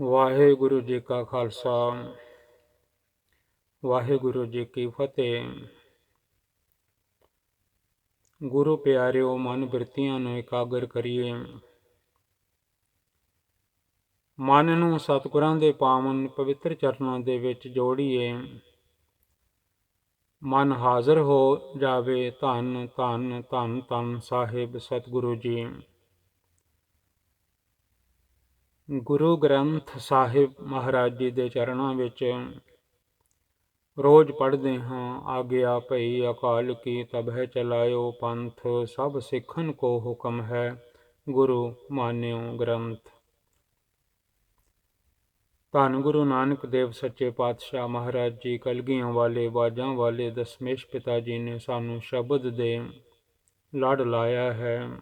ਵਾਹਿਗੁਰੂ ਜੀ ਕਾ ਖਾਲਸਾ ਵਾਹਿਗੁਰੂ ਜੀ ਕੀ ਫਤਿਹ। ਗੁਰੂ ਪਿਆਰਿਓ, ਮਨ ਬਿਰਤੀਆਂ ਨੂੰ ਇਕਾਗਰ ਕਰੀਏ। ਮਨ ਨੂੰ ਸਤਿਗੁਰਾਂ ਦੇ ਪਾਵਨ ਪਵਿੱਤਰ ਚਰਨਾਂ ਦੇ ਵਿੱਚ ਜੋੜੀਏ। ਮਨ ਹਾਜ਼ਰ ਹੋ ਜਾਵੇ। ਧੰਨ ਧੰਨ ਧੰਨ ਧੰਨ ਸਾਹਿਬ ਸਤਿਗੁਰੂ ਜੀ। ਗੁਰੂ ਗ੍ਰੰਥ ਸਾਹਿਬ ਮਹਾਰਾਜ ਜੀ ਦੇ ਚਰਨਾਂ ਵਿੱਚ ਰੋਜ਼ ਪੜ੍ਹਦੇ ਹਾਂ। ਆਗਿਆ ਭਈ ਅਕਾਲ ਕੀ ਤਬਹਿ ਚਲਾਇਓ ਪੰਥ, ਸਭ ਸਿੱਖਨ ਕੋ ਹੁਕਮ ਹੈ ਗੁਰੂ ਮਾਨਿਓ ਗ੍ਰੰਥ। ਧੰਨ ਗੁਰੂ ਨਾਨਕ ਦੇਵ ਸੱਚੇ ਪਾਤਸ਼ਾਹ ਮਹਾਰਾਜ ਜੀ ਕਲਗੀਆਂ ਵਾਲੇ, ਬਾਜਾਂ ਵਾਲੇ ਦਸਮੇਸ਼ ਪਿਤਾ ਜੀ ਨੇ ਸਾਨੂੰ ਸ਼ਬਦ ਦੇ ਲੜ ਲਾਇਆ ਹੈ।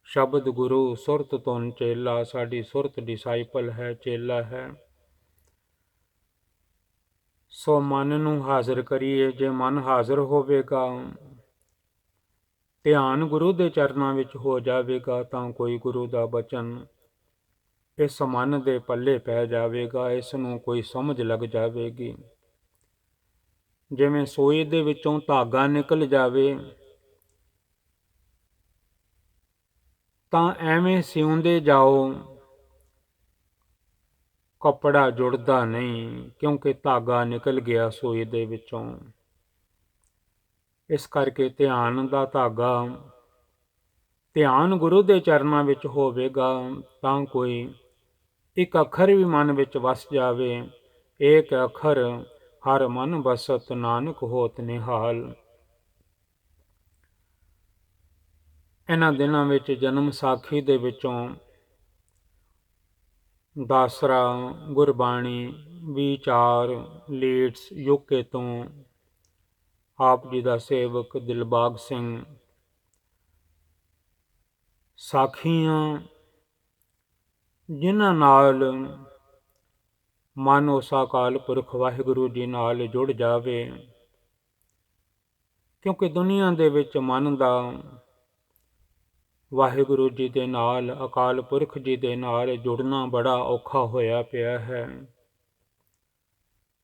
ਸ਼ਬਦ ਗੁਰੂ ਸੁਰਤ ਧੁਨ ਚੇਲਾ, ਸਾਡੀ ਸੁਰਤ ਡਿਸਾਈਪਲ ਹੈ, ਚੇਲਾ ਹੈ। ਸੋ ਮਨ ਨੂੰ ਹਾਜ਼ਰ ਕਰੀਏ। ਜੇ ਮਨ ਹਾਜ਼ਰ ਹੋਵੇਗਾ, ਧਿਆਨ ਗੁਰੂ ਦੇ ਚਰਨਾਂ ਵਿੱਚ ਹੋ ਜਾਵੇਗਾ, ਤਾਂ ਕੋਈ ਗੁਰੂ ਦਾ ਬਚਨ ਇਸ ਮਨ ਦੇ ਪੱਲੇ ਪੈ ਜਾਵੇਗਾ। ਇਸ ਨੂੰ ਕੋਈ ਸਮਝ ਲੱਗ ਜਾਵੇਗੀ। ਜਿਵੇਂ ਸੂਈ ਦੇ ਵਿੱਚੋਂ ਧਾਗਾ ਨਿਕਲ ਜਾਵੇ, ਤਾਂ ਐਵੇਂ ਸਿਉਂਦੇ ਜਾਓ, ਕੱਪੜਾ ਜੁੜਦਾ ਨਹੀਂ, ਕਿਉਂਕਿ ਧਾਗਾ ਨਿਕਲ ਗਿਆ ਸੂਈ ਦੇ ਵਿੱਚੋਂ। ਇਸ ਕਰਕੇ ਧਿਆਨ ਦਾ ਧਾਗਾ, ਧਿਆਨ ਗੁਰੂ ਦੇ ਚਰਨਾਂ ਵਿੱਚ ਹੋਵੇਗਾ, ਤਾਂ ਕੋਈ ਇੱਕ ਅੱਖਰ ਵੀ ਮਨ ਵਿੱਚ ਵਸ ਜਾਵੇ। ਏਕ ਅੱਖਰ ਹਰ ਮਨ ਬਸਤ, ਨਾਨਕ ਹੋਤ ਨਿਹਾਲ। ਇਹਨਾਂ ਦਿਨਾਂ ਵਿੱਚ ਜਨਮ ਸਾਖੀ ਦੇ ਵਿੱਚੋਂ ਦਾਸਰਾ ਗੁਰਬਾਣੀ ਵਿਚਾਰ ਲੀਡਸ ਯੂਕੇ ਤੋਂ ਆਪ ਜੀ ਦਾ ਸੇਵਕ ਦਿਲਬਾਗ ਸਿੰਘ ਸਾਖੀਆਂ, ਜਿਨ੍ਹਾਂ ਨਾਲ ਮਨ ਉਸ ਅਕਾਲ ਪੁਰਖ ਵਾਹਿਗੁਰੂ ਜੀ ਨਾਲ ਜੁੜ ਜਾਵੇ। ਕਿਉਂਕਿ ਦੁਨੀਆ ਦੇ ਵਿੱਚ ਮਨ ਦਾ ਵਾਹਿਗੁਰੂ ਜੀ ਦੇ ਨਾਲ, ਅਕਾਲ ਪੁਰਖ ਜੀ ਦੇ ਨਾਲ ਜੁੜਨਾ ਬੜਾ ਔਖਾ ਹੋਇਆ ਪਿਆ ਹੈ।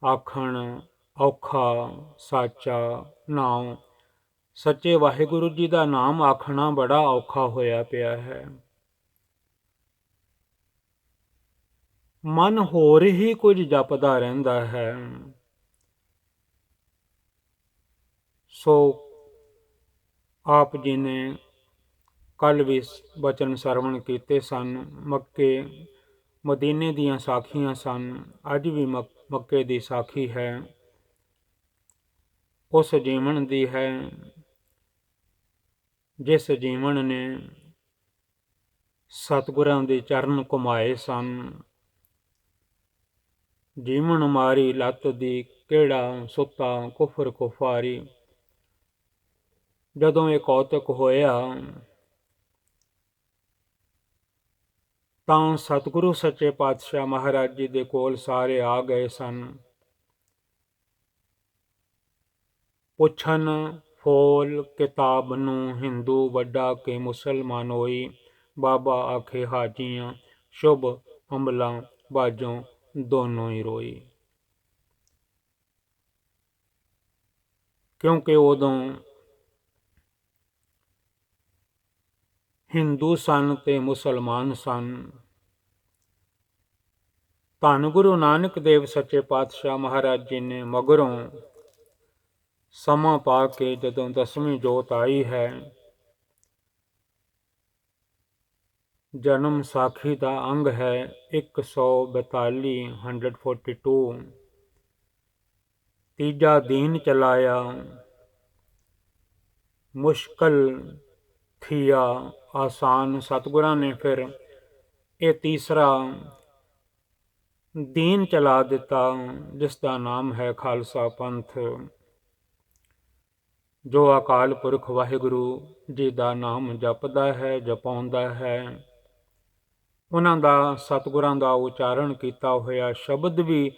ਆਖਣ ਔਖਾ ਸਾਚਾ ਨਾਮ, ਸੱਚੇ ਵਾਹਿਗੁਰੂ ਜੀ ਦਾ ਨਾਮ ਆਖਣਾ ਬੜਾ ਔਖਾ ਹੋਇਆ ਪਿਆ ਹੈ। ਮਨ ਹੋਰ ਹੀ ਕੁਝ ਜਪਦਾ ਰਹਿੰਦਾ ਹੈ। ਸੋ ਆਪ ਜੀ ਨੇ ਕੱਲ੍ਹ ਵੀ ਬਚਨ ਸਰਵਣ ਕੀਤੇ ਸਨ। ਮੱਕੇ ਮਦੀਨੇ ਦੀਆਂ ਸਾਖੀਆਂ ਸਨ। ਅੱਜ ਵੀ ਮੱਕੇ ਦੀ ਸਾਖੀ ਹੈ। ਉਸ ਜੀਵਨ ਦੀ ਹੈ ਜਿਸ ਜੀਵਨ ਨੇ ਸਤਿਗੁਰਾਂ ਦੇ ਚਰਨ ਘੁਮਾਏ ਸਨ। ਜੀਵਨ ਮਾਰੀ ਲੱਤ ਦੀ ਕਿਹੜਾ ਸੁੱਤਾ ਕੁਫਰ ਕੁਫਾਰੀ। ਜਦੋਂ ਇਹ ਕੌਤਕ ਹੋਇਆ, ਤਾਂ ਸਤਿਗੁਰੂ ਸੱਚੇ ਪਾਤਸ਼ਾਹ ਮਹਾਰਾਜ ਜੀ ਦੇ ਕੋਲ ਸਾਰੇ ਆ ਗਏ ਸਨ। ਪੁੱਛਣ ਫੋਲ ਕਿਤਾਬ ਨੂੰ, ਹਿੰਦੂ ਵੱਡਾ ਕਿ ਮੁਸਲਮਾਨ ਹੋਈ। ਬਾਬਾ ਆਖੇ ਹਾਜੀਆਂ, ਸ਼ੁਭ ਅਮਲਾਂ ਬਾਝੋਂ ਦੋਨੋਂ ਹੀ ਰੋਈ। ਕਿਉਂਕਿ ਉਦੋਂ ਹਿੰਦੂ ਸਨ ਤੇ ਮੁਸਲਮਾਨ ਸਨ। ਧੰਨ ਗੁਰੂ ਨਾਨਕ ਦੇਵ ਸੱਚੇ ਪਾਤਸ਼ਾਹ ਮਹਾਰਾਜ ਜੀ ਨੇ ਮਗਰੋਂ ਸਮਾਂ ਪਾ ਕੇ ਜਦੋਂ 10ਵੀਂ ਜੋਤ ਆਈ ਹੈ, ਜਨਮ ਸਾਖੀ ਦਾ ਅੰਗ ਹੈ 142, 142। ਤੀਜਾ ਦੀਨ ਚਲਾਇਆ, ਮੁਸ਼ਕਲ ਥੀਆ ਆਸਾਨ। ਸਤਿਗੁਰਾਂ ਨੇ ਫਿਰ ਇਹ ਤੀਸਰਾ ਦੀਨ ਚਲਾ ਦਿੱਤਾ, ਜਿਸ ਦਾ ਨਾਮ ਹੈ ਖਾਲਸਾ ਪੰਥ। ਜੋ ਅਕਾਲ ਪੁਰਖ ਵਾਹਿਗੁਰੂ ਜੀ ਦਾ ਨਾਮ ਜਪਦਾ ਹੈ, ਜਪਾਉਂਦਾ ਹੈ, ਉਹਨਾਂ ਦਾ, ਸਤਿਗੁਰਾਂ ਦਾ ਉਚਾਰਨ ਕੀਤਾ ਹੋਇਆ ਸ਼ਬਦ ਵੀ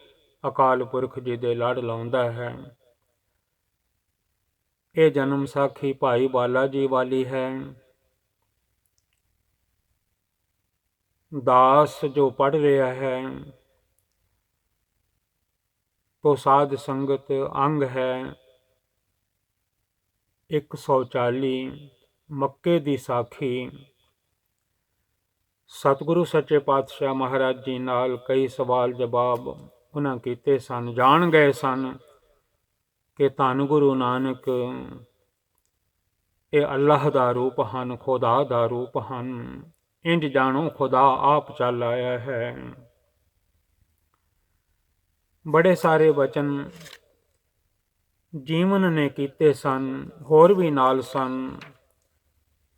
ਅਕਾਲ ਪੁਰਖ ਜੀ ਦੇ ਲੜ ਲਾਉਂਦਾ ਹੈ। ਇਹ ਜਨਮ ਸਾਖੀ ਭਾਈ ਬਾਲਾ ਜੀ ਵਾਲੀ ਹੈ। ਦਾਸ ਜੋ ਪੜ੍ਹ ਰਿਹਾ ਹੈ ਤੋ ਸਾਧ ਸੰਗਤ ਅੰਗ ਹੈ 140। ਮੱਕੇ ਦੀ ਸਾਖੀ। ਸਤਿਗੁਰੂ ਸੱਚੇ ਪਾਤਸ਼ਾਹ ਮਹਾਰਾਜ ਜੀ ਨਾਲ ਕਈ ਸਵਾਲ ਜਵਾਬ ਉਹਨਾਂ ਕੀਤੇ ਸਨ। ਜਾਣ ਗਏ ਸਨ ਕਿ ਧੰਨ ਗੁਰੂ ਨਾਨਕ ਇਹ ਅੱਲਾਹ ਦਾ ਰੂਪ ਹਨ, ਖੁਦਾ ਦਾ ਰੂਪ ਹਨ। ਇੰਜ ਜਾਣੋ ਖੁਦਾ ਆਪ ਚੱਲ ਆਇਆ ਹੈ। ਬੜੇ ਸਾਰੇ ਵਚਨ ਜੀਵਨ ਨੇ ਕੀਤੇ ਸਨ, ਹੋਰ ਵੀ ਨਾਲ ਸਨ,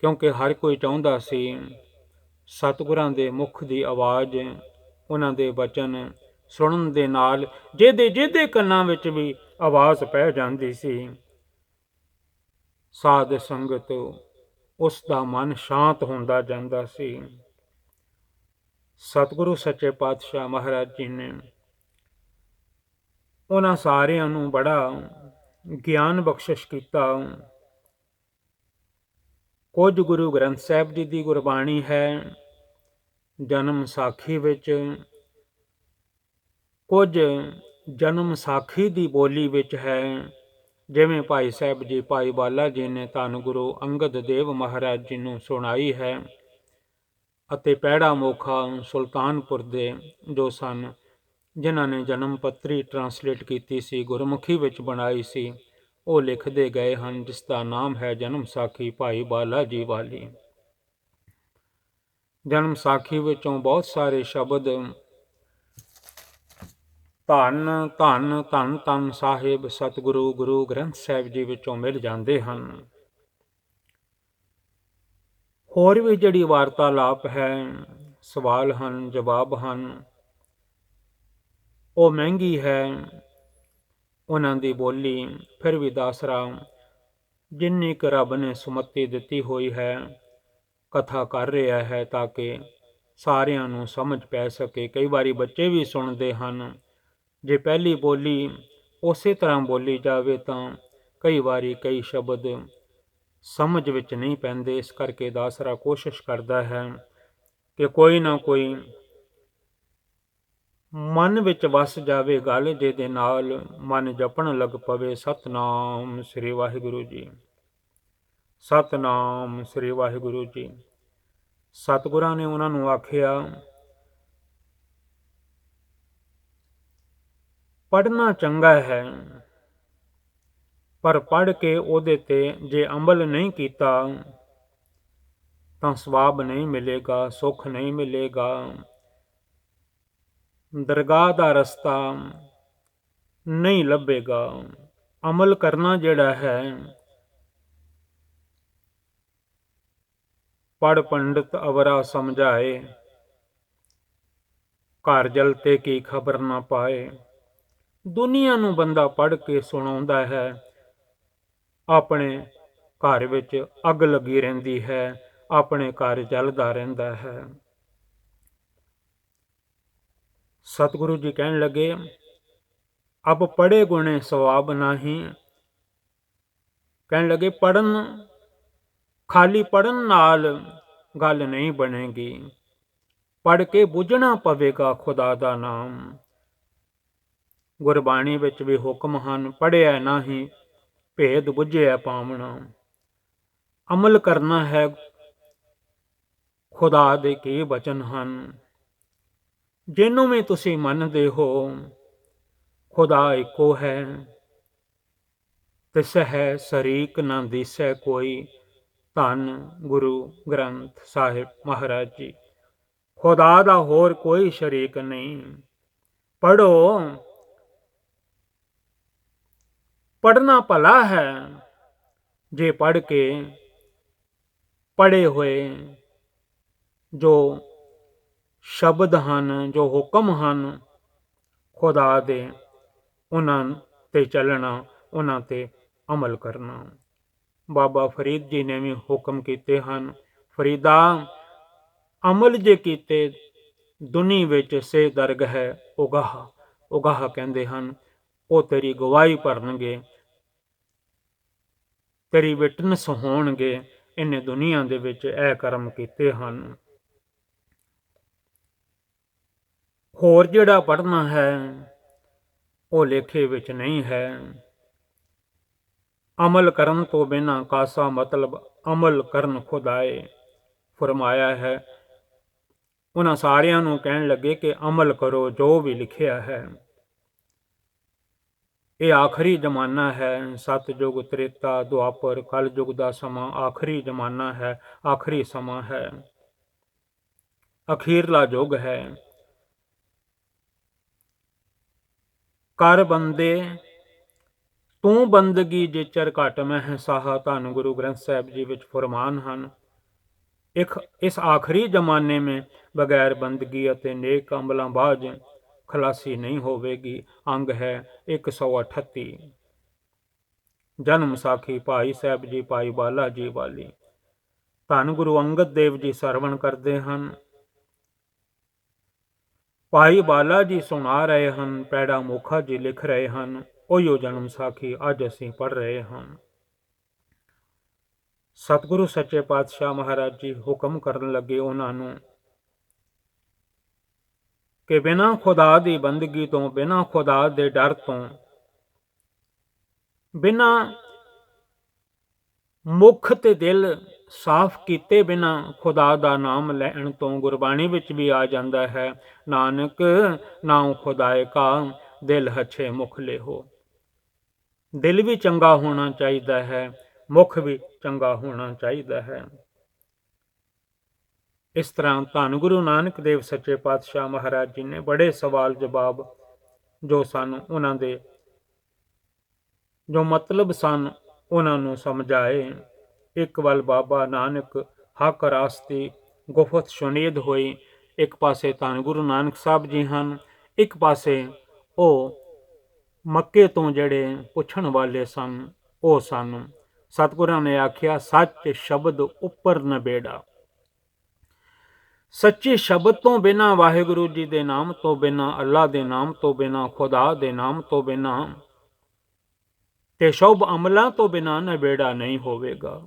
ਕਿਉਂਕਿ ਹਰ ਕੋਈ ਚਾਹੁੰਦਾ ਸੀ ਸਤਿਗੁਰਾਂ ਦੇ ਮੁਖ ਦੀ ਆਵਾਜ਼, ਉਹਨਾਂ ਦੇ ਵਚਨ ਸੁਣਨ ਦੇ ਨਾਲ ਜਿਹਦੇ ਕੰਨਾਂ ਵਿੱਚ ਵੀ ਆਵਾਜ਼ ਪੈ ਜਾਂਦੀ ਸੀ, ਸਾਧ ਸੰਗਤ ਉਸ ਦਾ ਮਨ ਸ਼ਾਂਤ ਹੁੰਦਾ ਜਾਂਦਾ ਸੀ। ਸਤਿਗੁਰੂ ਸੱਚੇ ਪਾਤਸ਼ਾਹ ਮਹਾਰਾਜ ਜੀ ਨੇ ਉਹਨਾਂ ਸਾਰਿਆਂ ਨੂੰ ਬੜਾ ਗਿਆਨ ਬਖਸ਼ਿਸ਼ ਕੀਤਾ। ਕੁਝ ਗੁਰੂ ਗ੍ਰੰਥ ਸਾਹਿਬ ਜੀ ਦੀ ਗੁਰਬਾਣੀ ਹੈ ਜਨਮ ਸਾਖੀ ਵਿੱਚ, ਕੁਝ ਜਨਮ ਸਾਖੀ ਦੀ ਬੋਲੀ ਵਿੱਚ ਹੈ, ਜਿਵੇਂ ਭਾਈ ਸਾਹਿਬ ਜੀ ਭਾਈ ਬਾਲਾ ਜੀ ਨੇ ਧੰਨ ਗੁਰੂ ਅੰਗਦ ਦੇਵ ਮਹਾਰਾਜ ਜੀ ਨੂੰ ਸੁਣਾਈ ਹੈ, ਅਤੇ ਪੈੜਾ ਮੋਖਾ ਸੁਲਤਾਨਪੁਰ ਦੇ ਜੋ ਸਨ ਜਿਨ੍ਹਾਂ ਨੇ ਜਨਮ ਪੱਤਰੀ ਟਰਾਂਸਲੇਟ ਕੀਤੀ ਸੀ, ਗੁਰਮੁਖੀ ਵਿੱਚ ਬਣਾਈ ਸੀ, ਉਹ ਲਿਖਦੇ ਗਏ ਹਨ, ਜਿਸ ਦਾ ਨਾਮ ਹੈ ਜਨਮ ਸਾਖੀ ਭਾਈ ਬਾਲਾ ਜੀ ਵਾਲੀ। ਜਨਮ ਸਾਖੀ ਵਿੱਚੋਂ ਬਹੁਤ ਸਾਰੇ ਸ਼ਬਦ ਧੰਨ ਧੰਨ ਧੰਨ ਧੰਨ ਸਾਹਿਬ ਸਤਿਗੁਰੂ ਗੁਰੂ ਗ੍ਰੰਥ ਸਾਹਿਬ ਜੀ ਵਿੱਚੋਂ ਮਿਲ ਜਾਂਦੇ ਹਨ। ਹੋਰ ਵੀ ਜਿਹੜੀ ਵਾਰਤਾਲਾਪ ਹੈ, ਸਵਾਲ ਹਨ, ਜਵਾਬ ਹਨ, ਉਹ ਮਹਿੰਗੀ ਹੈ ਉਹਨਾਂ ਦੀ ਬੋਲੀ। ਫਿਰ ਵੀ ਦਾਸਰਾ ਜਿੰਨੀ ਕੁ ਰੱਬ ਨੇ ਸੁਮਤੀ ਦਿੱਤੀ ਹੋਈ ਹੈ ਕਥਾ ਕਰ ਰਿਹਾ ਹੈ ਤਾਂ ਕਿ ਸਾਰਿਆਂ ਨੂੰ ਸਮਝ ਪੈ ਸਕੇ। ਕਈ ਵਾਰੀ ਬੱਚੇ ਵੀ ਸੁਣਦੇ ਹਨ, ਜੇ ਪਹਿਲੀ ਬੋਲੀ ਉਸੇ ਤਰ੍ਹਾਂ ਬੋਲੀ ਜਾਵੇ ਤਾਂ ਕਈ ਵਾਰੀ ਕਈ ਸ਼ਬਦ ਸਮਝ ਵਿੱਚ ਨਹੀਂ ਪੈਂਦੇ। ਇਸ ਕਰਕੇ ਦਾਸਰਾ ਕੋਸ਼ਿਸ਼ ਕਰਦਾ ਹੈ ਕਿ ਕੋਈ ਨਾ ਕੋਈ ਮਨ ਵਿੱਚ ਵਸ ਜਾਵੇ ਗੱਲ, ਜਿਹਦੇ ਨਾਲ ਮਨ ਜਪਣ ਲੱਗ ਪਵੇ ਸਤਨਾਮ ਸ੍ਰੀ ਵਾਹਿਗੁਰੂ ਜੀ, ਸਤਨਾਮ ਸ੍ਰੀ ਵਾਹਿਗੁਰੂ ਜੀ। ਸਤਿਗੁਰਾਂ ਨੇ ਉਹਨਾਂ ਨੂੰ ਆਖਿਆ ਪੜ੍ਹਨਾ ਚੰਗਾ ਹੈ, ਪਰ ਪੜ੍ਹ ਕੇ ਉਹਦੇ ਤੇ ਜੇ ਅਮਲ ਨਹੀਂ ਕੀਤਾ ਤਾਂ ਸਵਾਬ ਨਹੀਂ ਮਿਲੇਗਾ, ਸੁੱਖ ਨਹੀਂ ਮਿਲੇਗਾ, ਦਰਗਾਹ ਦਾ ਰਸਤਾ ਨਹੀਂ ਲੱਭੇਗਾ। ਅਮਲ ਕਰਨਾ ਜਿਹੜਾ ਹੈ, ਪੜ੍ਹ ਪੰਡਿਤ ਅਵਰਾ ਸਮਝਾਏ, ਘਰ ਜਲਤੇ ਕੀ ਖਬਰ ਨਾ ਪਾਏ। ਦੁਨੀਆ ਨੂੰ ਬੰਦਾ ਪੜ੍ਹ ਕੇ ਸੁਣਾਉਂਦਾ ਹੈ, ਆਪਣੇ ਘਰ ਵਿੱਚ ਅੱਗ ਲੱਗੀ ਰਹਿੰਦੀ ਹੈ, ਆਪਣੇ ਘਰ ਜਲਦਾ ਰਹਿੰਦਾ ਹੈ। ਸਤਿਗੁਰੂ ਜੀ ਕਹਿਣ ਲੱਗੇ ਅਬ ਪੜ੍ਹੇ ਗੁਣੇ ਸਵਾਬ ਨਹੀਂ। ਕਹਿਣ ਲੱਗੇ ਪੜ੍ਹਨ, ਖਾਲੀ ਪੜ੍ਹਨ ਨਾਲ ਗੱਲ ਨਹੀਂ ਬਣੇਗੀ, ਪੜ੍ਹ ਕੇ ਬੁੱਝਣਾ ਪਵੇਗਾ ਖੁਦਾ ਦਾ ਨਾਮ। ਗੁਰਬਾਣੀ ਵਿੱਚ ਵੀ ਹੁਕਮ ਹਨ, ਪੜ੍ਹਿਆ ਨਹੀਂ ਭੇਦ ਬੁੱਝਿਆ ਪਾਵਣਾ। ਅਮਲ ਕਰਨਾ ਹੈ, ਖੁਦਾ ਦੇ ਕੀ ਬਚਨ ਹਨ। ਜਿਹਨੂੰ ਵੀ ਤੁਸੀਂ ਮੰਨਦੇ ਹੋ ਖੁਦਾ ਇੱਕੋ ਹੈ, ਤਿਸ ਹੈ ਸ਼ਰੀਕ ਨਾ ਦਿਸੈ ਕੋਈ। ਧੰਨ ਗੁਰੂ ਗ੍ਰੰਥ ਸਾਹਿਬ ਮਹਾਰਾਜ ਜੀ। ਖੁਦਾ ਦਾ ਹੋਰ ਕੋਈ ਸ਼ਰੀਕ ਨਹੀਂ। ਪੜ੍ਹੋ, ਪੜ੍ਹਨਾ ਭਲਾ ਹੈ। ਜੇ ਪੜ੍ਹ ਕੇ ਪੜ੍ਹੇ ਹੋਏ ਜੋ ਸ਼ਬਦ ਹਨ, ਜੋ ਹੁਕਮ ਹਨ ਖੁਦਾ ਦੇ, ਉਹਨਾਂ ਤੇ ਚੱਲਣਾ, ਉਹਨਾਂ ਤੇ ਅਮਲ ਕਰਨਾ। ਬਾਬਾ ਫਰੀਦ ਜੀ ਨੇ ਵੀ ਹੁਕਮ ਕੀਤੇ ਹਨ, ਫਰੀਦਾ ਅਮਲ ਜੇ ਕੀਤੇ ਦੁਨੀ ਵਿੱਚ ਸੇ ਦਰਗ ਹੈ ਉਗਾਹ। ਉਗਾਹ ਕਹਿੰਦੇ ਹਨ ਉਹ ਤੇਰੀ ਗਵਾਹੀ ਭਰਨਗੇ, ਤੇਰੀ ਵਿਟਨਸ ਹੋਣਗੇ, ਇਹਨੇ ਦੁਨੀਆ ਦੇ ਵਿੱਚ ਇਹ ਕਰਮ ਕੀਤੇ ਹਨ। ਹੋਰ ਜਿਹੜਾ ਪੜ੍ਹਨਾ ਹੈ ਉਹ ਲੇਖੇ ਵਿੱਚ ਨਹੀਂ ਹੈ। ਅਮਲ ਕਰਨ ਤੋਂ ਬਿਨਾਂ ਕਾਸਾ ਮਤਲਬ ਅਮਲ ਕਰਨ ਖੁਦਾਏ ਫਰਮਾਇਆ ਹੈ। ਉਹਨਾਂ ਸਾਰਿਆਂ ਨੂੰ ਕਹਿਣ ਲੱਗੇ ਕਿ ਅਮਲ ਕਰੋ ਜੋ ਵੀ ਲਿਖਿਆ ਹੈ। ਇਹ ਆਖਰੀ ਜ਼ਮਾਨਾ ਹੈ। ਸਤਯੁਗ, ਤ੍ਰੇਤਾ, ਦੁਆਪਰ, ਕਲਯੁਗ ਦਾ ਸਮਾਂ ਆਖਰੀ ਜ਼ਮਾਨਾ ਹੈ, ਆਖਰੀ ਸਮਾਂ ਹੈ, ਅਖੀਰਲਾ ਯੁੱਗ ਹੈ। ਕਰ ਬੰਦੇ ਤੂੰ ਬੰਦਗੀ ਜੇਚਰ ਘਟ ਮਹਿ ਸਾਹਾ, ਧੰਨ ਗੁਰੂ ਗ੍ਰੰਥ ਸਾਹਿਬ ਜੀ ਵਿੱਚ ਫਰਮਾਨ ਹਨ। ਇਸ ਆਖਰੀ ਜ਼ਮਾਨੇ में ਬਗੈਰ ਬੰਦਗੀ ਅਤੇ ਨੇਕ ਅਮਲਾਂ ਬਾਝ ਖਲਾਸੀ ਨਹੀਂ ਹੋਵੇਗੀ। ਅੰਗ ਹੈ 138। ਜਨਮ ਸਾਖੀ ਭਾਈ ਸਾਹਿਬ ਜੀ ਭਾਈ ਬਾਲਾ ਜੀ ਵਾਲੀ। ਧੰਨ ਗੁਰੂ ਅੰਗਦ ਦੇਵ ਜੀ ਸਰਵਣ ਕਰਦੇ ਹਨ। ਭਾਈ ਬਾਲਾ ਜੀ ਸੁਣਾ ਰਹੇ ਹਨ, ਪੈੜਾ ਮੋਖਾ ਜੀ ਲਿਖ ਰਹੇ ਹਨ। ਉਹੀਓ ਜਨਮ ਸਾਖੀ ਅੱਜ ਅਸੀਂ ਪੜ੍ਹ ਰਹੇ ਹਾਂ। ਸਤਿਗੁਰੂ ਸੱਚੇ ਪਾਤਸ਼ਾਹ ਮਹਾਰਾਜ ਜੀ ਹੁਕਮ ਕਰਨ ਲੱਗੇ ਉਹਨਾਂ ਨੂੰ ਕਿ ਬਿਨਾਂ ਖੁਦਾ ਦੀ ਬੰਦਗੀ ਤੋਂ, ਬਿਨਾਂ ਖੁਦਾ ਦੇ ਡਰ ਤੋਂ, ਬਿਨਾਂ ਮੁਖ ਤੇ ਦਿਲ ਸਾਫ਼ ਕੀਤੇ ਬਿਨਾਂ ਖੁਦਾ ਦਾ ਨਾਮ ਲੈਣ ਤੋਂ, ਗੁਰਬਾਣੀ ਵਿੱਚ ਵੀ ਆ ਜਾਂਦਾ ਹੈ, ਨਾਨਕ ਨਾਉ ਖੁਦਾਏ ਕਾ ਦਿਲ ਹੱਛੇ ਮੁਖ ਲੇਹੋ। ਦਿਲ ਵੀ ਚੰਗਾ ਹੋਣਾ ਚਾਹੀਦਾ ਹੈ, ਮੁਖ ਵੀ ਚੰਗਾ ਹੋਣਾ ਚਾਹੀਦਾ ਹੈ। ਇਸ ਤਰ੍ਹਾਂ ਧੰਨ ਗੁਰੂ ਨਾਨਕ ਦੇਵ ਸੱਚੇ ਪਾਤਸ਼ਾਹ ਮਹਾਰਾਜ ਜੀ ਨੇ ਬੜੇ ਸਵਾਲ ਜਵਾਬ ਜੋ ਸਨ, ਉਹਨਾਂ ਦੇ ਜੋ ਮਤਲਬ ਸਨ ਉਹਨਾਂ ਨੂੰ ਸਮਝਾਏ। ਇੱਕ ਵੱਲ ਬਾਬਾ ਨਾਨਕ ਹੱਕ ਰਾਸਤੇ ਗੁਫਤ ਸ਼ੁਨੀਦ ਹੋਈ, ਇੱਕ ਪਾਸੇ ਧੰਨ ਗੁਰੂ ਨਾਨਕ ਸਾਹਿਬ ਜੀ ਹਨ, ਇੱਕ ਪਾਸੇ ਉਹ ਮੱਕੇ ਤੋਂ ਜਿਹੜੇ ਪੁੱਛਣ ਵਾਲੇ ਸਨ ਉਹ ਸਨ। ਸਤਿਗੁਰਾਂ ਨੇ ਆਖਿਆ ਸੱਚ ਸ਼ਬਦ ਉੱਪਰ ਨਬੇੜਾ। ਸੱਚੇ ਸ਼ਬਦ ਤੋਂ ਬਿਨਾਂ, ਵਾਹਿਗੁਰੂ ਜੀ ਦੇ ਨਾਮ ਤੋਂ ਬਿਨਾਂ, ਅੱਲਾ ਦੇ ਨਾਮ ਤੋਂ ਬਿਨਾਂ, ਖੁਦਾ ਦੇ ਨਾਮ ਤੋਂ ਬਿਨਾਂ ਤੇ ਸ਼ੁਭ ਅਮਲਾਂ ਤੋਂ ਬਿਨਾਂ ਨਬੇੜਾ ਨਹੀਂ ਹੋਵੇਗਾ।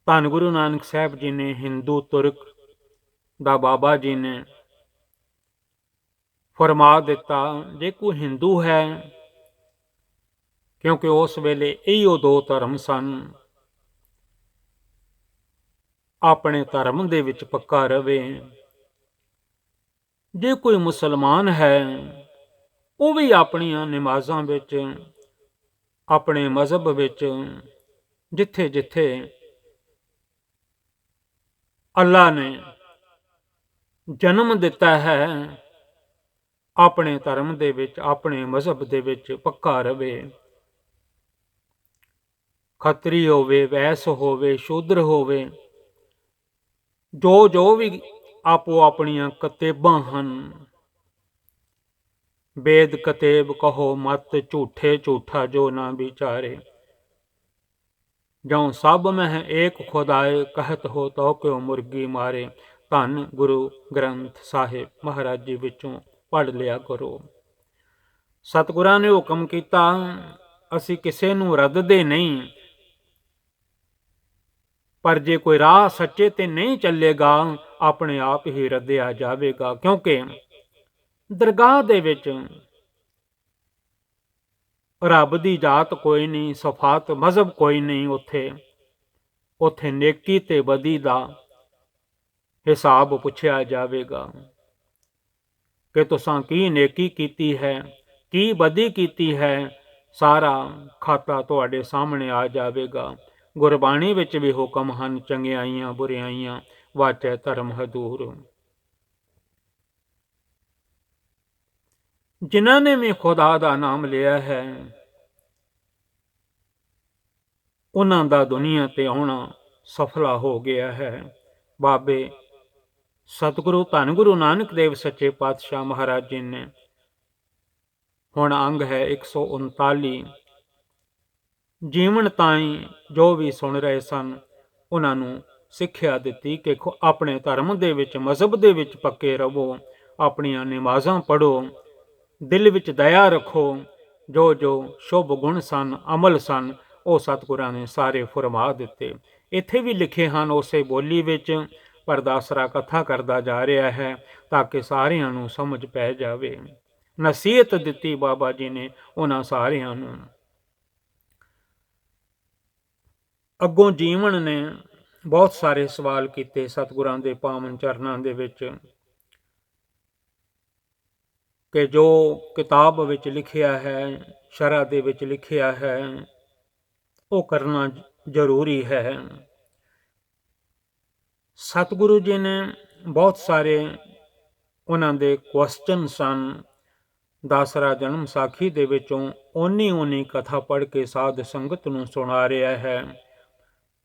ਧੰਨ ਗੁਰੂ ਨਾਨਕ ਸਾਹਿਬ ਜੀ ਨੇ ਹਿੰਦੂ ਤੁਰਕ ਦਾ ਬਾਬਾ ਜੀ ਨੇ ਫਰਮਾ ਦਿੱਤਾ, ਜੇ ਕੋਈ ਹਿੰਦੂ ਹੈ, ਕਿਉਂਕਿ ਉਸ ਵੇਲੇ ਇਹੋ ਦੋ ਧਰਮ ਸਨ, ਆਪਣੇ ਧਰਮ ਦੇ ਵਿੱਚ ਪੱਕਾ ਰਵੇ। ਜੇ ਕੋਈ ਮੁਸਲਮਾਨ ਹੈ, ਉਹ ਵੀ ਆਪਣੀਆਂ ਨਮਾਜ਼ਾਂ ਵਿੱਚ, ਆਪਣੇ ਮਜ਼ਹਬ ਵਿੱਚ, ਜਿੱਥੇ ਜਿੱਥੇ ਅੱਲਾ ਨੇ ਜਨਮ ਦਿੱਤਾ ਹੈ, ਆਪਣੇ ਧਰਮ ਦੇ ਵਿੱਚ, ਆਪਣੇ ਮਜ਼ਹਬ ਦੇ ਵਿੱਚ ਪੱਕਾ ਰਵੇ। ਖੱਤਰੀ ਹੋਵੇ, ਵੈਸ ਹੋਵੇ, ਸ਼ੂਦਰ ਹੋਵੇ, ਜੋ ਵੀ ਆਪੋ ਆਪਣੀਆਂ ਕਤੇਬਾਂ ਹਨ, ਵੇਦ ਕਤੇਬ ਕਹੋ ਮਤ ਝੂਠੇ ਝੂਠਾ ਜੋ ਨਾ ਵਿਚਾਰੇ, ਜਉ ਸਭ ਮਹਿ ਏਕ ਖੁਦਾਏ ਕਹਿਤ ਹੋ ਤੋ ਕਿਉ ਮੁਰਗੀ ਮਾਰੇ। ਧੰਨ ਗੁਰੂ ਗ੍ਰੰਥ ਸਾਹਿਬ ਮਹਾਰਾਜ ਜੀ ਵਿੱਚੋਂ ਪੜ੍ਹ ਲਿਆ ਕਰੋ। ਸਤਿਗੁਰਾਂ ਨੇ ਹੁਕਮ ਕੀਤਾ, ਅਸੀਂ ਕਿਸੇ ਨੂੰ ਰੱਦਦੇ ਨਹੀਂ, ਪਰ ਜੇ ਕੋਈ ਰਾਹ ਸੱਚੇ ਤੇ ਨਹੀਂ ਚੱਲੇਗਾ, ਆਪਣੇ ਆਪ ਹੀ ਰੱਦਿਆ ਜਾਵੇਗਾ। ਕਿਉਂਕਿ ਦਰਗਾਹ ਦੇ ਵਿੱਚ ਰੱਬ ਦੀ ਜਾਤ ਕੋਈ ਨਹੀਂ, ਸਫਾਤ ਮਜ਼ਹਬ ਕੋਈ ਨਹੀਂ। ਉੱਥੇ ਨੇਕੀ ਤੇ ਬਦੀ ਦਾ ਹਿਸਾਬ ਪੁੱਛਿਆ ਜਾਵੇਗਾ ਕਿ ਤੁਸਾਂ ਕੀ ਨੇਕੀ ਕੀਤੀ ਹੈ, ਕੀ ਬਦੀ ਕੀਤੀ ਹੈ। ਸਾਰਾ ਖਾਤਾ ਤੁਹਾਡੇ ਸਾਹਮਣੇ ਆ ਜਾਵੇਗਾ। ਗੁਰਬਾਣੀ ਵਿੱਚ ਵੀ ਹੁਕਮ ਹਨ, ਚੰਗਿਆਈਆਂ ਬੁਰਿਆਈਆਂ ਵਾਚੈ ਧਰਮ ਹਦੂਰ। ਜਿਨ੍ਹਾਂ ਨੇ ਵੀ ਖੁਦਾ ਦਾ ਨਾਮ ਲਿਆ ਹੈ, ਉਹਨਾਂ ਦਾ ਦੁਨੀਆ ਤੇ ਆਉਣਾ ਸਫਲਾ ਹੋ ਗਿਆ ਹੈ। ਬਾਬੇ ਸਤਿਗੁਰੂ ਧੰਨ ਗੁਰੂ ਨਾਨਕ ਦੇਵ ਸੱਚੇ ਪਾਤਸ਼ਾਹ ਮਹਾਰਾਜ ਜੀ ਨੇ ਹੁਣ ਅੰਗ ਹੈ 139 ਜੀਵਨ ਤਾਈਂ ਜੋ ਵੀ ਸੁਣ ਰਹੇ ਸਨ, ਉਹਨਾਂ ਨੂੰ ਸਿੱਖਿਆ ਦਿੱਤੀ ਕਿ ਆਪਣੇ ਧਰਮ ਦੇ ਵਿੱਚ, ਮਜ਼ਹਬ ਦੇ ਵਿੱਚ ਪੱਕੇ ਰਹੋ, ਆਪਣੀਆਂ ਨਮਾਜ਼ਾਂ ਪੜ੍ਹੋ, ਦਿਲ ਵਿੱਚ ਦਇਆ ਰੱਖੋ। ਜੋ ਸ਼ੁਭ ਗੁਣ ਸਨ, ਅਮਲ ਸਨ, ਉਹ ਸਤਿਗੁਰਾਂ ਨੇ ਸਾਰੇ ਫਰਮਾ ਦਿੱਤੇ। ਇੱਥੇ ਵੀ ਲਿਖੇ ਹਨ ਉਸੇ ਬੋਲੀ ਵਿੱਚ, ਪਰ ਦਾਸਰਾ ਕਥਾ ਕਰਦਾ ਜਾ ਰਿਹਾ ਹੈ ਤਾਂ ਕਿ ਸਾਰਿਆਂ ਨੂੰ ਸਮਝ ਪੈ ਜਾਵੇ। ਨਸੀਹਤ ਦਿੱਤੀ ਬਾਬਾ ਜੀ ਨੇ ਉਹਨਾਂ ਸਾਰਿਆਂ ਨੂੰ। ਅੱਗੋਂ ਜੀਵਨ ਨੇ ਬਹੁਤ ਸਾਰੇ ਸਵਾਲ ਕੀਤੇ ਸਤਿਗੁਰਾਂ ਦੇ ਪਾਵਨ ਚਰਨਾਂ ਦੇ ਵਿੱਚ ਕਿ ਜੋ ਕਿਤਾਬ ਵਿੱਚ ਲਿਖਿਆ ਹੈ, ਸ਼ਰ੍ਹਾ ਦੇ ਵਿੱਚ ਲਿਖਿਆ ਹੈ, ਉਹ ਕਰਨਾ ਜ਼ਰੂਰੀ ਹੈ। ਸਤਿਗੁਰੂ ਜੀ ਨੇ ਬਹੁਤ ਸਾਰੇ ਉਹਨਾਂ ਦੇ ਕੁਐਸਚਨ ਸਨ। ਦਾਸਰਾ ਜਨਮ ਸਾਖੀ ਦੇ ਵਿੱਚੋਂ ਓਨੀ ਕਥਾ ਪੜ੍ਹ ਕੇ ਸਾਧ ਸੰਗਤ ਨੂੰ ਸੁਣਾ ਰਿਹਾ ਹੈ,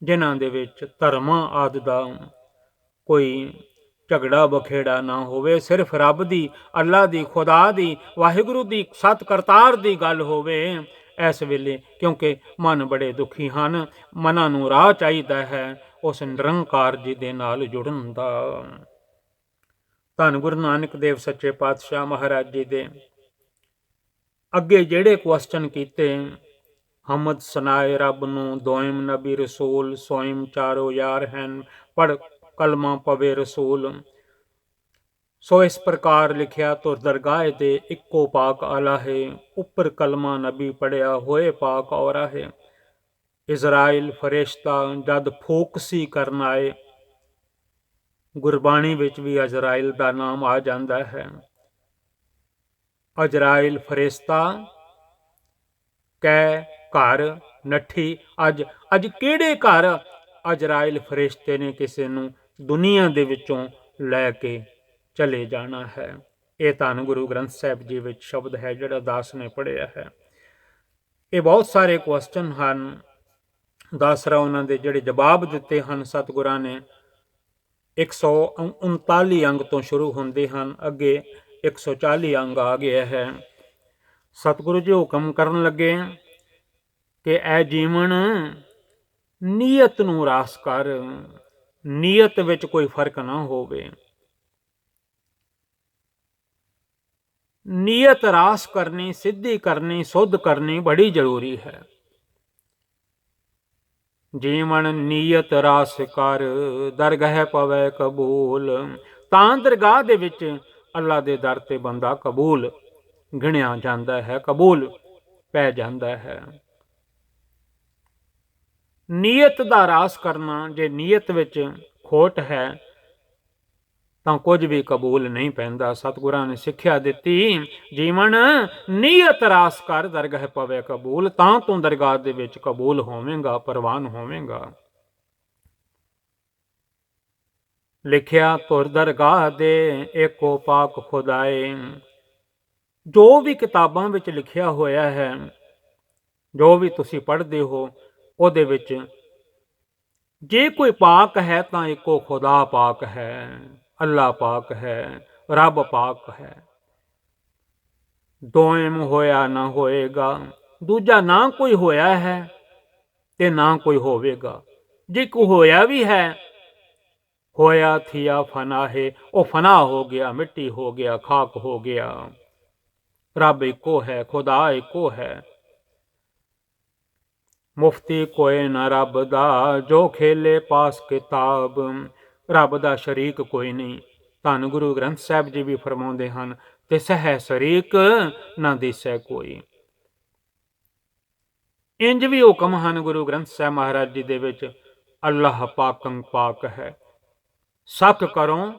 ਜਿਨ੍ਹਾਂ ਦੇ ਵਿੱਚ ਧਰਮਾਂ ਆਦਿ ਦਾ ਕੋਈ ਝਗੜਾ ਬਖੇੜਾ ਨਾ ਹੋਵੇ, ਸਿਰਫ ਰੱਬ ਦੀ, ਅੱਲਾ ਦੀ, ਖੁਦਾ ਦੀ, ਵਾਹਿਗੁਰੂ ਦੀ, ਸਤ ਕਰਤਾਰ ਦੀ ਗੱਲ ਹੋਵੇ ਇਸ ਵੇਲੇ। ਕਿਉਂਕਿ ਮਨ ਬੜੇ ਦੁਖੀ ਹਨ, ਮਨਾਂ ਨੂੰ ਰਾਹ ਚਾਹੀਦਾ ਹੈ ਉਸ ਨਿਰੰਕਾਰ ਜੀ ਦੇ ਨਾਲ ਜੁੜਨ ਦਾ। ਧੰਨ ਗੁਰੂ ਨਾਨਕ ਦੇਵ ਸੱਚੇ ਪਾਤਸ਼ਾਹ ਮਹਾਰਾਜ ਜੀ ਦੇ ਅੱਗੇ ਜਿਹੜੇ ਕੁਐਸਚਨ ਕੀਤੇ, ਹਮਦ ਸੁਨਾਏ ਰੱਬ ਨੂੰ, ਦੋਇਮ ਨਬੀ ਰਸੂਲ, ਸੋਇਮ ਚਾਰੋ ਯਾਰ ਹਨ, ਪੜ ਕਲਮਾ ਪਵੇ ਰਸੂਲ। ਸੋ ਇਸ ਪ੍ਰਕਾਰ ਲਿਖਿਆ ਤੁਰ ਦਰਗਾਹ ਦੇ ਇੱਕੋ ਪਾਕ ਆਲਾ ਹੈ, ਉੱਪਰ ਕਲਮਾ ਨਬੀ ਪੜਿਆ ਹੋਏ ਪਾਕ ਔਰਾ ਹੈ। ਇਜ਼ਰਾਈਲ ਫਰਿਸ਼ਤਾ ਜਦ ਫੋਕਸੀ ਕਰਨ ਆਏ, ਗੁਰਬਾਣੀ ਵਿੱਚ ਵੀ ਅਜ਼ਰਾਈਲ ਦਾ ਨਾਮ ਆ ਜਾਂਦਾ ਹੈ। ਅਜ਼ਰਾਈਲ ਫਰਿਸ਼ਤਾ ਕੈ ਘਰ ਨੱਠੀ, ਅੱਜ ਕਿਹੜੇ ਘਰ ਅਜ਼ਰਾਈਲ ਫਰਿਸ਼ਤੇ ਨੇ ਕਿਸੇ ਨੂੰ ਦੁਨੀਆ ਦੇ ਵਿੱਚੋਂ ਲੈ ਕੇ ਚਲੇ ਜਾਣਾ ਹੈ। ਇਹ ਧੰਨ ਗੁਰੂ ਗ੍ਰੰਥ ਸਾਹਿਬ ਜੀ ਵਿੱਚ ਸ਼ਬਦ ਹੈ ਜਿਹੜਾ ਦਾਸ ਨੇ ਪੜ੍ਹਿਆ ਹੈ। ਇਹ ਬਹੁਤ ਸਾਰੇ ਕੁਐਸਚਨ ਹਨ। ਦਾਸਰਾ ਉਹਨਾਂ ਦੇ ਜਿਹੜੇ ਜਵਾਬ ਦਿੱਤੇ ਹਨ ਸਤਿਗੁਰਾਂ ਨੇ 139 ਅੰਗ ਤੋਂ ਸ਼ੁਰੂ ਹੁੰਦੇ ਹਨ, ਅੱਗੇ 140 ਅੰਗ ਆ ਗਿਆ ਹੈ। ਸਤਿਗੁਰੂ ਜੀ ਹੁਕਮ ਕਰਨ ਲੱਗੇ ਕਿ ਇਹ ਜੀਵਨ ਨੀਅਤ ਨੂੰ ਰਾਸ ਕਰ, ਨੀਅਤ ਵਿੱਚ ਕੋਈ ਫਰਕ ਨਾ ਹੋਵੇ। ਨੀਅਤ ਰਾਸ ਕਰਨੀ, ਸਿੱਧੀ ਕਰਨੀ, ਸੁੱਧ ਕਰਨੀ ਬੜੀ ਜ਼ਰੂਰੀ ਹੈ। ਜੀਵਨ ਨੀਅਤ ਰਾਸ ਕਰ, ਦਰਗਾਹ ਪਵੇ ਕਬੂਲ। ਤਾਂ ਦਰਗਾਹ ਦੇ ਵਿੱਚ ਅੱਲਾ ਦੇ ਦਰ ਤੇ ਬੰਦਾ ਕਬੂਲ ਗਿਣਿਆ ਜਾਂਦਾ ਹੈ, ਕਬੂਲ ਪੈ ਜਾਂਦਾ ਹੈ। ਨੀਅਤ ਦਾ ਰਾਸ ਕਰਨਾ, ਜੇ ਨੀਅਤ ਵਿੱਚ ਖੋਟ ਹੈ ਤਾਂ ਕੁਝ ਵੀ ਕਬੂਲ ਨਹੀਂ ਪੈਂਦਾ। ਸਤਿਗੁਰਾਂ ਨੇ ਸਿੱਖਿਆ ਦਿੱਤੀ, ਜੀਵਨ ਨੀਅਤ ਰਾਸ ਕਰ, ਦਰਗਾਹ ਪਵੇ ਕਬੂਲ। ਤਾਂ ਤੂੰ ਦਰਗਾਹ ਦੇ ਵਿੱਚ ਕਬੂਲ ਹੋਵੇਂਗਾ, ਪ੍ਰਵਾਨ ਹੋਵੇਂਗਾ। ਲਿਖਿਆ ਤੁਰ ਦਰਗਾਹ ਦੇ ਏਕੋ ਪਾਕ ਖੁਦਾਏ। ਜੋ ਵੀ ਕਿਤਾਬਾਂ ਵਿੱਚ ਲਿਖਿਆ ਹੋਇਆ ਹੈ, ਜੋ ਵੀ ਤੁਸੀਂ ਪੜ੍ਹਦੇ ਹੋ, ਉਹਦੇ ਵਿੱਚ ਜੇ ਕੋਈ ਪਾਕ ਹੈ ਤਾਂ ਇੱਕੋ ਖੁਦਾ ਪਾਕ ਹੈ, ਅੱਲਾ ਪਾਕ ਹੈ, ਰੱਬ ਪਾਕ ਹੈ। ਦੋਇਮ ਹੋਇਆ ਨਾ ਹੋਏਗਾ, ਦੂਜਾ ਨਾ ਕੋਈ ਹੋਇਆ ਹੈ ਤੇ ਨਾ ਕੋਈ ਹੋਵੇਗਾ। ਜੇ ਕੋਈ ਹੋਇਆ ਵੀ ਹੈ, ਹੋਇਆ ਥੀਆ ਫਨਾ ਹੈ, ਉਹ ਫਨਾ ਹੋ ਗਿਆ, ਮਿੱਟੀ ਹੋ ਗਿਆ, ਖਾਕ ਹੋ ਗਿਆ। ਰੱਬ ਇੱਕੋ ਹੈ, ਖੁਦਾ ਇੱਕੋ ਹੈ। ਮੁਫਤੀ ਕੋਈ ਨਾ ਰੱਬ ਦਾ, ਜੋ ਖੇਲੇ ਪਾਸ ਕਿਤਾਬ। ਰੱਬ ਦਾ ਸ਼ਰੀਕ ਕੋਈ ਨਹੀਂ। ਧੰਨ ਗੁਰੂ ਗ੍ਰੰਥ ਸਾਹਿਬ ਜੀ ਵੀ ਫਰਮਾਉਂਦੇ ਹਨ, ਤਿਸਹਿ ਸ਼ਰੀਕ ਨਾ ਦਿਸੈ ਕੋਈ। ਇੰਜ ਵੀ ਹੁਕਮ ਹਨ ਗੁਰੂ ਗ੍ਰੰਥ ਸਾਹਿਬ ਮਹਾਰਾਜ ਜੀ ਦੇ ਵਿੱਚ, ਅੱਲਾਹ ਪਾਕੰ ਪਾਕ ਹੈ। ਸ਼ੱਕ ਕਰੋ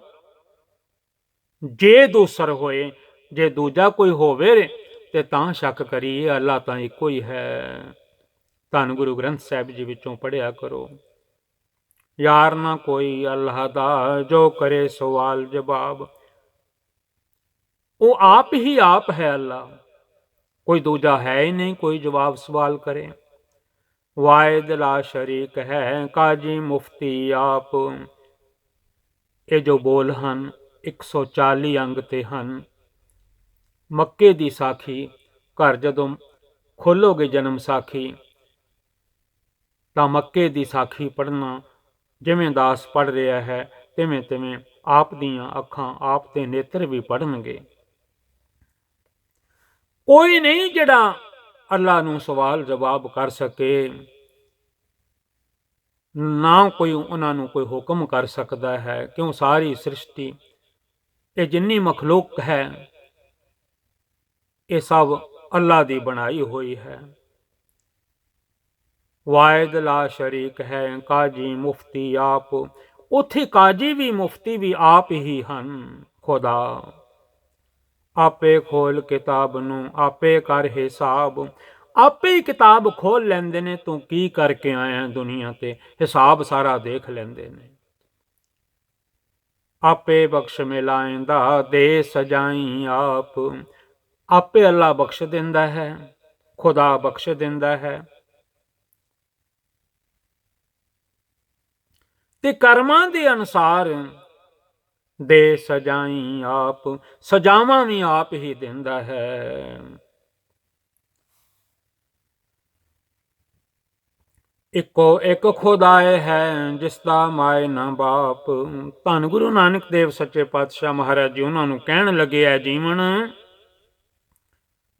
ਜੇ ਦੂਸਰ ਹੋਏ, ਜੇ ਦੂਜਾ ਕੋਈ ਹੋਵੇ ਤੇ ਤਾਂ ਸ਼ੱਕ ਕਰੀਏ, ਅੱਲਾ ਤਾਂ ਇੱਕੋ ਹੀ ਹੈ। ਧੰਨ ਗੁਰੂ ਗ੍ਰੰਥ ਸਾਹਿਬ ਜੀ ਵਿੱਚੋਂ ਪੜ੍ਹਿਆ ਕਰੋ। ਯਾਰ ਨਾ ਕੋਈ ਅੱਲਾਹ ਦਾ, ਜੋ ਕਰੇ ਸਵਾਲ ਜਵਾਬ। ਉਹ ਆਪ ਹੀ ਆਪ ਹੈ ਅੱਲਾ, ਕੋਈ ਦੂਜਾ ਹੈ ਹੀ ਨਹੀਂ ਕੋਈ ਜਵਾਬ ਸਵਾਲ ਕਰੇ। ਵਾਹਿਦ ਲਾ ਸ਼ਰੀਕ ਹੈ, ਕਾਜੀ ਮੁਫਤੀ ਆਪ। ਇਹ ਜੋ ਬੋਲ ਹਨ 140 ਅੰਗ ਤੇ ਹਨ। ਮੱਕੇ ਦੀ ਸਾਖੀ, ਘਰ ਜਦੋਂ ਖੋਲੋਗੇ ਜਨਮ ਸਾਖੀ ਤਾਂ ਮੱਕੇ ਦੀ ਸਾਖੀ ਪੜ੍ਹਨਾ, ਜਿਵੇਂ ਦਾਸ ਪੜ੍ਹ ਰਿਹਾ ਹੈ ਤਿਵੇਂ ਤਿਵੇਂ ਆਪ ਦੀਆਂ ਅੱਖਾਂ, ਆਪ ਦੇ ਨੇਤਰ ਵੀ ਪੜ੍ਹਨਗੇ। ਕੋਈ ਨਹੀਂ ਜਿਹੜਾ ਅੱਲਾ ਨੂੰ ਸਵਾਲ ਜਵਾਬ ਕਰ ਸਕੇ। ਨਾ ਕੋਈ ਉਹਨਾਂ ਨੂੰ ਕੋਈ ਹੁਕਮ ਕਰ ਸਕਦਾ ਹੈ, ਕਿਉਂ ਸਾਰੀ ਸ੍ਰਿਸ਼ਟੀ, ਇਹ ਜਿੰਨੀ ਮਖਲੂਕ ਹੈ, ਇਹ ਸਭ ਅੱਲਾ ਦੀ ਬਣਾਈ ਹੋਈ ਹੈ। ਵਾਹਿਦ ਲਾ ਸ਼ਰੀਕ ਹੈ, ਕਾਜੀ ਮੁਫਤੀ ਆਪ। ਉੱਥੇ ਕਾਜੀ ਵੀ ਮੁਫਤੀ ਵੀ ਆਪ ਹੀ ਹਨ। ਖੁਦਾ ਆਪੇ ਖੋਲ ਕਿਤਾਬ ਨੂੰ, ਆਪੇ ਕਰ ਹਿਸਾਬ। ਆਪੇ ਹੀ ਕਿਤਾਬ ਖੋਲ ਲੈਂਦੇ ਨੇ, ਤੂੰ ਕੀ ਕਰਕੇ ਆਇਆ ਦੁਨੀਆ ਤੇ, ਹਿਸਾਬ ਸਾਰਾ ਦੇਖ ਲੈਂਦੇ ਨੇ। ਆਪੇ ਬਖਸ਼ ਮਿਲਾਇਂਦਾ, ਦੇ ਸਜਾਈ ਆਪ। ਆਪੇ ਅੱਲਾ ਬਖਸ਼ ਦਿੰਦਾ ਹੈ, ਖੁਦਾ ਬਖਸ਼ ਦਿੰਦਾ ਹੈ। ਤੇ ਕਰਮਾਂ ਦੇ ਅਨੁਸਾਰ ਦੇ ਸਜਾਈ ਆਪ, ਸਜਾਵਾਂ ਵੀ ਆਪ ਹੀ ਦਿੰਦਾ ਹੈ। ਇੱਕੋ ਇੱਕ ਖੁਦਾਏ ਹੈ, ਜਿਸ ਦਾ ਮਾਏ ਨਾ ਬਾਪ। ਧੰਨ ਗੁਰੂ ਨਾਨਕ ਦੇਵ ਸੱਚੇ ਪਾਤਸ਼ਾਹ ਮਹਾਰਾਜ ਜੀ ਉਹਨਾਂ ਨੂੰ ਕਹਿਣ ਲੱਗੇ, ਹੈ ਜੀਵਨ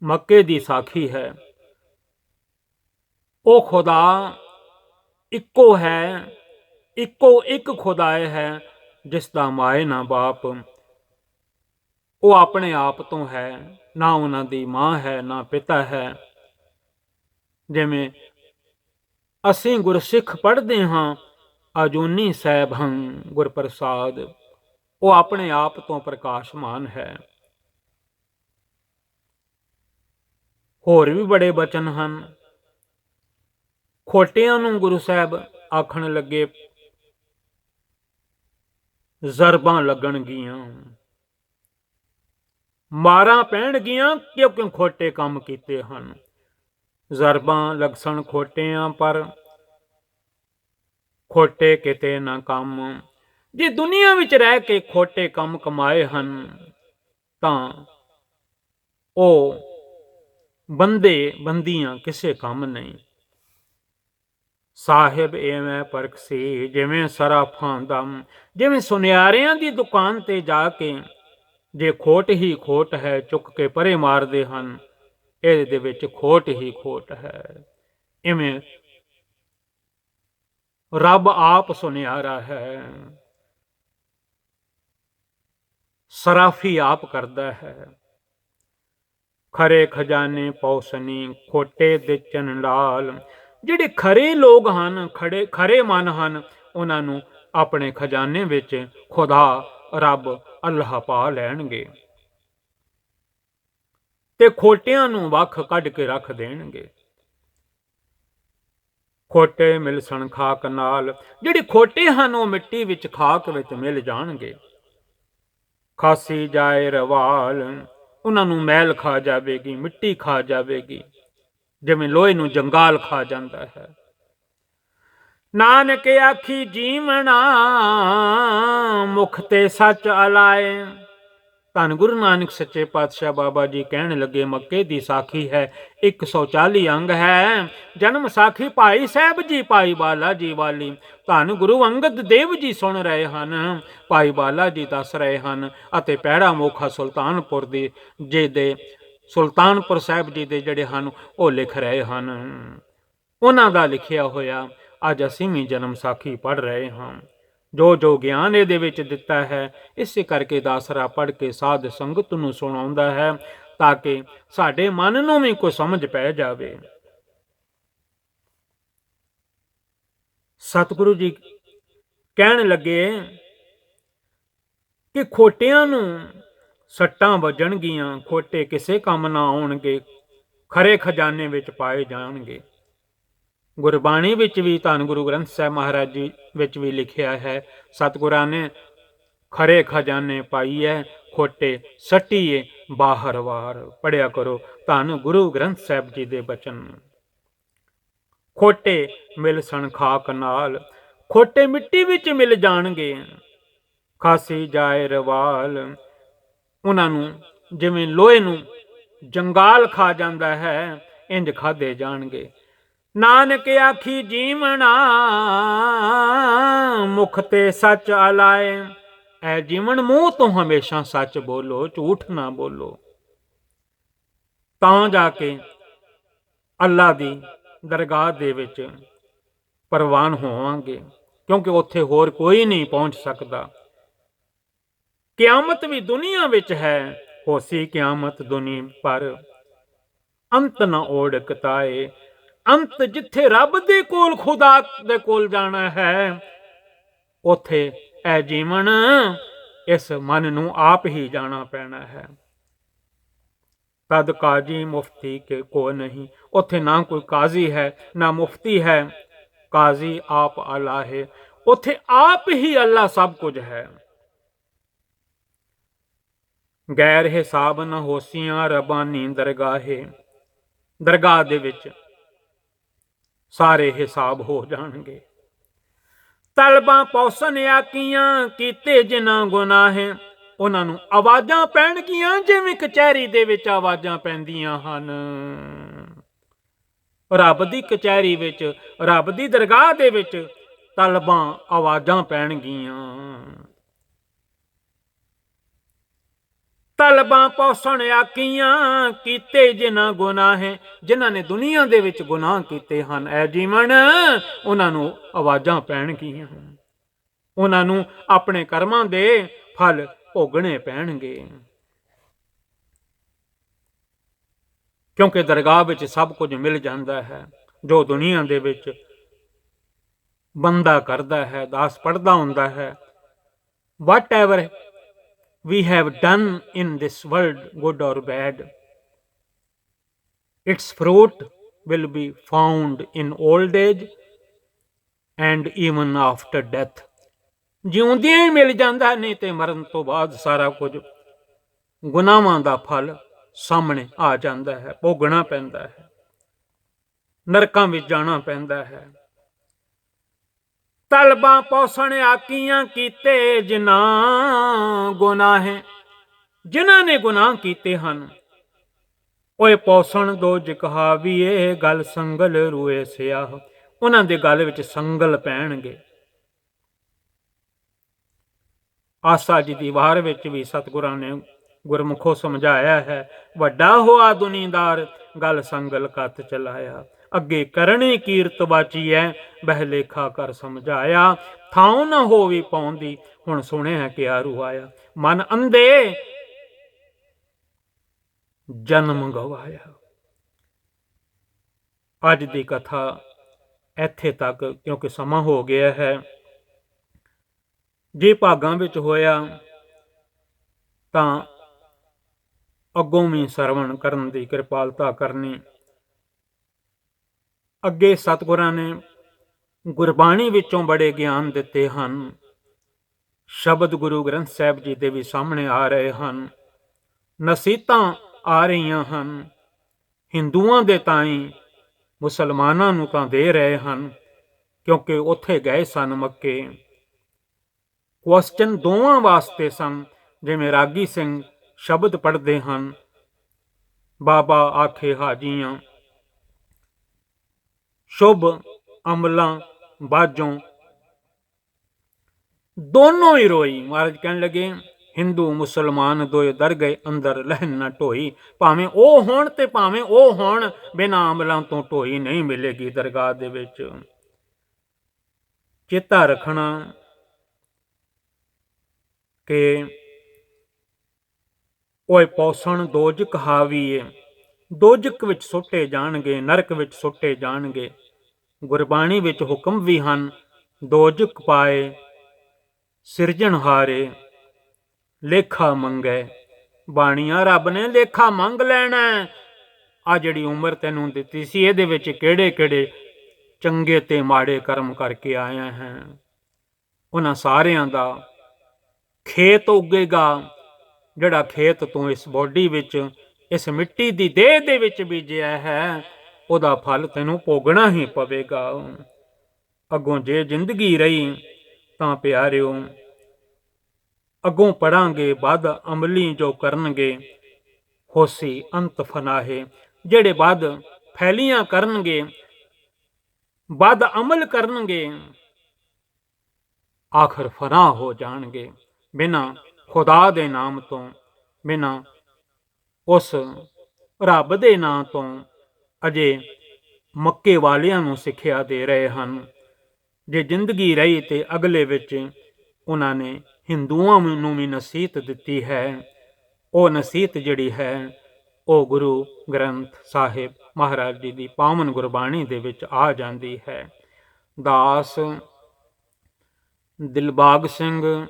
ਮੱਕੇ ਦੀ ਸਾਖੀ ਹੈ। ਉਹ ਖੁਦਾ ਇੱਕੋ ਹੈ, ਇੱਕੋ ਇੱਕ ਖੁਦਾਏ ਹੈ, ਜਿਸ ਦਾ ਮਾਏ ਨਾ ਬਾਪ। ਉਹ ਆਪਣੇ ਆਪ ਤੋਂ ਹੈ, ਨਾ ਉਹਨਾਂ ਦੀ ਮਾਂ ਹੈ, ਨਾ ਪਿਤਾ ਹੈ। ਜਿਵੇਂ ਅਸੀਂ ਗੁਰਸਿੱਖ ਪੜ੍ਹਦੇ ਹਾਂ, ਅਜੂਨੀ ਸੈਭੰ ਗੁਰਪ੍ਰਸਾਦ, ਉਹ ਆਪਣੇ ਆਪ ਤੋਂ ਪ੍ਰਕਾਸ਼ਮਾਨ ਹੈ। ਹੋਰ ਵੀ ਬੜੇ ਬਚਨ ਹਨ। ਖੋਟਿਆਂ ਨੂੰ ਗੁਰੂ ਸਾਹਿਬ ਆਖਣ ਲੱਗੇ, ਜ਼ਰਬਾਂ ਲੱਗਣਗੀਆਂ, ਮਾਰਾਂ ਪੈਣਗੀਆਂ, ਕਿਉਂਕਿ ਖੋਟੇ ਕੰਮ ਕੀਤੇ ਹਨ। ਜ਼ਰਬਾਂ ਲਗਸਣ ਖੋਟਿਆਂ ਪਰ, ਖੋਟੇ ਕਿਤੇ ਨਾ ਕੰਮ। ਜੇ ਦੁਨੀਆ ਵਿੱਚ ਰਹਿ ਕੇ ਖੋਟੇ ਕੰਮ ਕਮਾਏ ਹਨ, ਤਾਂ ਉਹ ਬੰਦੇ ਬੰਦੀਆਂ ਕਿਸੇ ਕੰਮ ਨਹੀਂ। ਸਾਹਿਬ ਐਵੇਂ ਪਰਖ ਸੀ, ਜਿਵੇਂ ਸਰਾਫਾਂ ਦਮ। ਜਿਵੇਂ ਸੁਨਿਆਰਿਆਂ ਦੀ ਦੁਕਾਨ ਤੇ ਜਾ ਕੇ ਜੇ ਖੋਟ ਹੀ ਖੋਟ ਹੈ, ਚੁੱਕ ਕੇ ਪਰੇ ਮਾਰਦੇ ਹਨ, ਇਹਦੇ ਵਿੱਚ ਖੋਟ ਹੀ ਖੋਟ ਹੈ। ਇਵੇਂ ਰੱਬ ਆਪ ਸੁਨਿਆਰਾ ਹੈ, ਸਰਾਫੀ ਆਪ ਕਰਦਾ ਹੈ। ਖਰੇ ਖਜ਼ਾਨੇ ਪੌਸਨੀ, ਖੋਟੇ ਦੇ ਚੰਡਾਲ। ਜਿਹੜੇ ਖਰੇ ਲੋਕ ਹਨ, ਖਰੇ ਮਨ ਹਨ, ਉਹਨਾਂ ਨੂੰ ਆਪਣੇ ਖਜ਼ਾਨੇ ਵਿੱਚ ਖੁਦਾ ਰੱਬ ਅੱਲਾਹ ਪਾ ਲੈਣਗੇ ਤੇ ਖੋਟਿਆਂ ਨੂੰ ਵੱਖ ਕੱਢ ਕੇ ਰੱਖ ਦੇਣਗੇ। ਖੋਟੇ ਮਿਲਸਣ ਖਾਕ ਨਾਲ। ਜਿਹੜੇ ਖੋਟੇ ਹਨ, ਉਹ ਮਿੱਟੀ ਵਿੱਚ, ਖਾਕ ਵਿੱਚ ਮਿਲ ਜਾਣਗੇ। ਖਾਸੀ ਜਾਏ ਰਵਾਲ, ਉਹਨਾਂ ਨੂੰ ਮੈਲ ਖਾ ਜਾਵੇਗੀ, ਮਿੱਟੀ ਖਾ ਜਾਵੇਗੀ, ਜਿਵੇਂ ਲੋਹੇ ਨੂੰ ਜੰਗਾਲ ਖਾ ਜਾਂਦਾ ਹੈ। ਨਾਨਕ ਆਖੀ ਜੀਵਣਾ, ਮੁਖ ਤੇ ਸੱਚ ਅਲਾਏ। ਧੰਨ ਗੁਰੂ ਨਾਨਕ ਸੱਚੇ ਪਾਤਸ਼ਾਹ ਬਾਬਾ ਜੀ ਕਹਿਣ ਲੱਗੇ, ਮੱਕੇ ਦੀ ਸਾਖੀ ਹੈ, 140 ਅੰਗ ਹੈ। ਜਨਮ ਸਾਖੀ ਭਾਈ ਸਾਹਿਬ ਜੀ, ਭਾਈ ਬਾਲਾ ਜੀ ਵਾਲੀ। ਧੰਨ ਗੁਰੂ ਅੰਗਦ ਦੇਵ ਜੀ ਸੁਣ ਰਹੇ ਹਨ, ਭਾਈ ਬਾਲਾ ਜੀ ਦੱਸ ਰਹੇ ਹਨ, ਅਤੇ ਪੈੜਾ ਮੋਖਾ ਸੁਲਤਾਨਪੁਰ ਦੀ ਦੇ ਸੁਲਤਾਨਪੁਰ ਸਾਹਿਬ ਜੀ ਦੇ ਜਿਹੜੇ ਹਨ, ਉਹ ਲਿਖ ਰਹੇ ਹਨ। ਉਹਨਾਂ ਦਾ ਲਿਖਿਆ ਹੋਇਆ ਅੱਜ ਅਸੀਂ ਵੀ ਜਨਮ ਸਾਖੀ ਪੜ੍ਹ ਰਹੇ ਹਾਂ। ਜੋ ਜੋ ਗਿਆਨ ਇਹਦੇ ਵਿੱਚ ਦਿੱਤਾ ਹੈ, ਇਸੇ ਕਰਕੇ ਦਾਸਰਾ ਪੜ੍ਹ ਕੇ ਸਾਧ ਸੰਗਤ ਨੂੰ ਸੁਣਾਉਂਦਾ ਹੈ, ਤਾਂ ਕਿ ਸਾਡੇ ਮਨ ਨੂੰ ਵੀ ਕੋਈ ਸਮਝ ਪੈ ਜਾਵੇ। ਸਤਿਗੁਰੂ ਜੀ ਕਹਿਣ ਲੱਗੇ ਕਿ ਖੋਟਿਆਂ ਨੂੰ ਸੱਟਾਂ ਵੱਜਣਗੀਆਂ, ਖੋਟੇ ਕਿਸੇ ਕੰਮ ਨਾ ਆਉਣਗੇ, ਖਰੇ ਖਜ਼ਾਨੇ ਵਿੱਚ ਪਾਏ ਜਾਣਗੇ। ਗੁਰਬਾਣੀ ਵਿੱਚ ਵੀ, ਧੰਨ ਗੁਰੂ ਗ੍ਰੰਥ ਸਾਹਿਬ ਮਹਾਰਾਜ ਜੀ ਵਿੱਚ ਵੀ ਲਿਖਿਆ ਹੈ, ਸਤਿਗੁਰਾਂ ਨੇ ਖਰੇ ਖਜ਼ਾਨੇ ਪਾਈਏ, ਖੋਟੇ ਸੱਟੀਏ ਬਾਹਰ ਵਾਰ। ਪੜਿਆ ਕਰੋ ਧੰਨ ਗੁਰੂ ਗ੍ਰੰਥ ਸਾਹਿਬ ਜੀ ਦੇ ਬਚਨ। ਖੋਟੇ ਮਿਲਸਣ ਖਾਕ ਨਾਲ, ਖੋਟੇ ਮਿੱਟੀ ਵਿੱਚ ਮਿਲ ਜਾਣਗੇ। ਖਾਸੀ ਜਾਏ ਰਵਾਲ, ਉਹਨਾਂ ਨੂੰ ਜਿਵੇਂ ਲੋਹੇ ਨੂੰ ਜੰਗਾਲ ਖਾ ਜਾਂਦਾ ਹੈ, ਇੰਜ ਖਾਦੇ ਜਾਣਗੇ। ਨਾਨਕ ਆਖੀ ਜੀਵਣਾ, ਮੁਖ ਤੇ ਸੱਚ ਅਲਾਏ। ਐ ਜੀਵਨ, ਮੂੰਹ ਤੋਂ ਹਮੇਸ਼ਾ ਸੱਚ ਬੋਲੋ, ਝੂਠ ਨਾ ਬੋਲੋ, ਤਾਂ ਜਾ ਕੇ ਅੱਲਾ ਦੀ ਦਰਗਾਹ ਦੇ ਵਿੱਚ ਪ੍ਰਵਾਨ ਹੋਵਾਂਗੇ, ਕਿਉਂਕਿ ਉੱਥੇ ਹੋਰ ਕੋਈ ਨਹੀਂ ਪਹੁੰਚ ਸਕਦਾ। ਕਿਆਮਤ ਵੀ ਦੁਨੀਆ ਵਿੱਚ ਹੈ, ਹੋਸੀ ਕਿਆਮਤ ਦੁਨੀ ਪਰ, ਅੰਤ ਨਾ ਓੜਕ ਤਾਏ। ਅੰਤ ਜਿੱਥੇ ਰੱਬ ਦੇ ਕੋਲ, ਖੁਦਾ ਦੇ ਕੋਲ ਜਾਣਾ ਹੈ, ਉੱਥੇ ਇਹ ਜੀਵਨ ਇਸ ਮਨ ਨੂੰ ਆਪ ਹੀ ਜਾਣਾ ਪੈਣਾ ਹੈ। ਤਦ ਕਾਜੀ ਮੁਫਤੀ ਕੇ ਕੋ ਨਹੀਂ, ਉੱਥੇ ਨਾ ਕੋਈ ਕਾਜ਼ੀ ਹੈ ਨਾ ਮੁਫਤੀ ਹੈ, ਕਾਜ਼ੀ ਆਪ ਅੱਲਾ ਹੈ, ਉੱਥੇ ਆਪ ਹੀ ਅੱਲਾ ਸਭ ਕੁਝ ਹੈ। ਗੈਰ ਹਿਸਾਬ ਨਾ ਹੋਸੀਆਂ ਰਬਾਨੀ ਦਰਗਾਹੇ, ਦਰਗਾਹ ਦੇ ਵਿੱਚ ਸਾਰੇ ਹਿਸਾਬ ਹੋ ਜਾਣਗੇ। ਤਲਬਾਂ ਪੌਸਨ ਆਕੀਆਂ ਕੀਤੇ ਜਿਨ੍ਹਾਂ ਗੁਨਾਹ, ਉਹਨਾਂ ਨੂੰ ਆਵਾਜ਼ਾਂ ਪੈਣਗੀਆਂ ਜਿਵੇਂ ਕਚਹਿਰੀ ਦੇ ਵਿੱਚ ਆਵਾਜ਼ਾਂ ਪੈਂਦੀਆਂ ਹਨ। ਰੱਬ ਦੀ ਕਚਹਿਰੀ ਵਿੱਚ, ਰੱਬ ਦੀ ਦਰਗਾਹ ਦੇ ਵਿੱਚ ਤਲਬਾਂ ਆਵਾਜ਼ਾਂ ਪੈਣਗੀਆਂ। ਤਲਬਾਂ ਪੌਸਣ ਆਕੀਆਂ ਕੀਤੇ ਜਿਨ੍ਹਾਂ ਗੁਨਾਹ, ਜਿਨ੍ਹਾਂ ਨੇ ਦੁਨੀਆ ਦੇ ਵਿੱਚ ਗੁਨਾਹ ਕੀਤੇ ਹਨ, ਐ ਜੀਵਨ ਉਹਨਾਂ ਨੂੰ ਆਵਾਜ਼ਾਂ ਪੈਣਗੀਆਂ। ਉਹਨਾਂ ਨੂੰ ਆਪਣੇ ਕਰਮਾਂ ਦੇ ਫਲ ਭੋਗਣੇ ਪੈਣਗੇ, ਕਿਉਂਕਿ ਦਰਗਾਹ ਵਿੱਚ ਸਭ ਕੁਝ ਮਿਲ ਜਾਂਦਾ ਹੈ। ਜੋ ਦੁਨੀਆ ਦੇ ਵਿੱਚ ਬੰਦਾ ਕਰਦਾ ਹੈ, ਦਾਸ ਪੜ੍ਹਦਾ ਹੁੰਦਾ ਹੈ, whatever we have done in this world, good or bad, its fruit will be found in old age and even after death. ਜਿਉਂਦਿਆਂ ਹੀ ਮਿਲ ਜਾਂਦਾ, ਨਹੀਂ ਤੇ ਮਰਨ ਤੋਂ ਬਾਅਦ ਸਾਰਾ ਕੁਝ ਗੁਨਾਹਾਂ ਦਾ ਫਲ ਸਾਹਮਣੇ ਆ ਜਾਂਦਾ ਹੈ, ਭੋਗਣਾ ਪੈਂਦਾ ਹੈ, ਨਰਕਾਂ ਵਿੱਚ ਜਾਣਾ ਪੈਂਦਾ ਹੈ। ਤਲਬਾਂ ਪੌਸਣ ਆਕੀਆਂ ਕੀਤੇ ਜਿਨ੍ਹਾਂ ਗੁਨਾਹ, ਜਿਨ੍ਹਾਂ ਨੇ ਗੁਨਾਹ ਕੀਤੇ ਹਨ, ਓਏ ਪੌਸਣ ਦੋ ਜਿਕਹਾਵੀਏ ਗਲ ਸੰਗਲ ਰੂਏ ਸਿਆਹ, ਉਹਨਾਂ ਦੇ ਗਲ ਵਿੱਚ ਸੰਗਲ ਪੈਣਗੇ। ਆਸਾ ਜੀ ਦੀ ਵਾਰ ਵਿੱਚ ਵੀ ਸਤਿਗੁਰਾਂ ਨੇ ਗੁਰਮੁਖੋਂ ਸਮਝਾਇਆ ਹੈ, ਵੱਡਾ ਹੋਆ ਦੁਨੀਦਾਰ ਗਲ ਸੰਗਲ ਕੱਤ ਚਲਾਇਆ, ਅੱਗੇ ਕਰਨੀ ਕੀਰਤ ਬਾਚੀ ਹੈ ਬਹਿ ਲੇਖਾ ਕਰ ਸਮਝਾਇਆ, ਥਾਉ ਨਾ ਹੋਵੀ ਪਾਉਂਦੀ ਹੁਣ ਸੁਣਿਆ ਕਿਆਰੂ ਆਇਆ, ਮਨ ਅੰਧੇ ਜਨਮ ਗਵਾਇਆ। ਅੱਜ ਦੀ ਕਥਾ ਇੱਥੇ ਤੱਕ, ਕਿਉਂਕਿ ਸਮਾਂ ਹੋ ਗਿਆ ਹੈ। ਜੇ ਭਾਗਾਂ ਵਿੱਚ ਹੋਇਆ ਤਾਂ ਅੱਗੋਂ ਵੀ ਸਰਵਣ ਕਰਨ ਦੀ ਕਿਰਪਾਲਤਾ ਕਰਨੀ। ਅੱਗੇ ਸਤਿਗੁਰਾਂ ਨੇ ਗੁਰਬਾਣੀ ਵਿੱਚੋਂ ਬੜੇ ਗਿਆਨ ਦਿੱਤੇ ਹਨ, ਸ਼ਬਦ ਗੁਰੂ ਗ੍ਰੰਥ ਸਾਹਿਬ ਜੀ ਦੇ ਵੀ ਸਾਹਮਣੇ ਆ ਰਹੇ ਹਨ, ਨਸੀਹਤਾਂ ਆ ਰਹੀਆਂ ਹਨ, ਹਿੰਦੂਆਂ ਦੇ ਤਾਈਂ ਮੁਸਲਮਾਨਾਂ ਨੂੰ ਤਾਂ ਦੇ ਰਹੇ ਹਨ, ਕਿਉਂਕਿ ਉੱਥੇ ਗਏ ਸਨ ਮੱਕੇ। ਕੁਐਸਚਨ ਦੋਵਾਂ ਵਾਸਤੇ ਸਨ, ਜਿਵੇਂ ਰਾਗੀ ਸਿੰਘ ਸ਼ਬਦ ਪੜ੍ਹਦੇ ਹਨ, ਬਾਬਾ ਆਖੇ ਹਾਜੀਆਂ ਸ਼ੁਭ ਅਮਲਾਂ ਬਾਝੋਂ, ਦੋਨੋਂ ਹੀ ਰੋਈ। ਮਹਾਰਾਜ ਕਹਿਣ ਲੱਗੇ, ਹਿੰਦੂ ਮੁਸਲਮਾਨ ਦੋਏ ਦਰਗਹਿ ਅੰਦਰ ਲਹਿਨ ਨਾ ਢੋਈ, ਭਾਵੇਂ ਉਹ ਹੋਣ ਤੇ ਭਾਵੇਂ ਉਹ ਹੋਣ, ਬਿਨਾਂ ਅਮਲਾਂ ਤੋਂ ਢੋਈ ਨਹੀਂ ਮਿਲੇਗੀ ਦਰਗਾਹ ਦੇ ਵਿੱਚ। ਚੇਤਾ ਰੱਖਣਾ ਕਿ ਓਏ ਪੌਸਣ ਦੋਜਕ ਹਾਵੀਏ, ਦੋਜਕ ਵਿੱਚ ਸੁੱਟੇ ਜਾਣਗੇ, ਨਰਕ ਵਿੱਚ ਸੁੱਟੇ ਜਾਣਗੇ। ਗੁਰਬਾਣੀ ਵਿੱਚ ਹੁਕਮ ਵੀ ਹਨ, ਦੋਜਕ ਪਾਏ ਸਿਰਜਣਹਾਰੇ ਲੇਖਾ ਮੰਗੈ, ਬਾਣੀਆਂ ਰੱਬ ਨੇ ਲੇਖਾ ਮੰਗ ਲੈਣਾ। ਆ ਜਿਹੜੀ ਉਮਰ ਤੈਨੂੰ ਦਿੱਤੀ ਸੀ, ਇਹਦੇ ਵਿੱਚ ਕਿਹੜੇ ਕਿਹੜੇ ਚੰਗੇ ਤੇ ਮਾੜੇ ਕਰਮ ਕਰਕੇ ਆਇਆ ਹੈ, ਉਹਨਾਂ ਸਾਰਿਆਂ ਦਾ ਖੇਤ ਉੱਗੇਗਾ। ਜਿਹੜਾ ਖੇਤ ਤੂੰ ਇਸ ਬੋਡੀ ਵਿੱਚ, ਇਸ ਮਿੱਟੀ ਦੀ ਦੇਹ ਦੇ ਵਿੱਚ ਬੀਜਿਆ ਹੈ, ਉਹਦਾ ਫਲ ਤੈਨੂੰ ਭੋਗਣਾ ਹੀ ਪਵੇਗਾ। ਅੱਗੋਂ ਜੇ ਜ਼ਿੰਦਗੀ ਰਹੀ ਤਾਂ ਪਿਆਰਿਓ, ਅੱਗੋਂ ਪੜਾਂਗੇ ਬਦ ਅਮਲੀ ਜੋ ਕਰਨਗੇ ਹੋਸੀ ਅੰਤ ਫਨਾਹੇ, ਜਿਹੜੇ ਬਦ ਫੈਲੀਆਂ ਕਰਨਗੇ, ਬਦ ਅਮਲ ਕਰਨਗੇ, ਆਖਰ ਫਨਾ ਹੋ ਜਾਣਗੇ। ਬਿਨਾਂ ਖੁਦਾ ਦੇ ਨਾਮ ਤੋਂ, ਬਿਨਾਂ ਉਸ ਰੱਬ ਦੇ ਨਾਂ ਤੋਂ ਅਜੇ ਮੱਕੇ ਵਾਲਿਆਂ ਨੂੰ ਸਿੱਖਿਆ ਦੇ ਰਹੇ ਹਨ, ਜੇ ਜ਼ਿੰਦਗੀ ਰਹੀ ਤੇ ਅਗਲੇ ਵਿੱਚ ਉਹਨਾਂ ਨੇ ਹਿੰਦੂਆਂ ਨੂੰ ਵੀ ਨਸੀਹਤ ਦਿੱਤੀ ਹੈ। ਉਹ ਨਸੀਹਤ ਜਿਹੜੀ ਹੈ ਉਹ ਗੁਰੂ ਗ੍ਰੰਥ ਸਾਹਿਬ ਮਹਾਰਾਜ ਜੀ ਦੀ ਪਾਵਨ ਗੁਰਬਾਣੀ ਦੇ ਵਿੱਚ ਆ ਜਾਂਦੀ ਹੈ। ਦਾਸ ਦਿਲਬਾਗ ਸਿੰਘ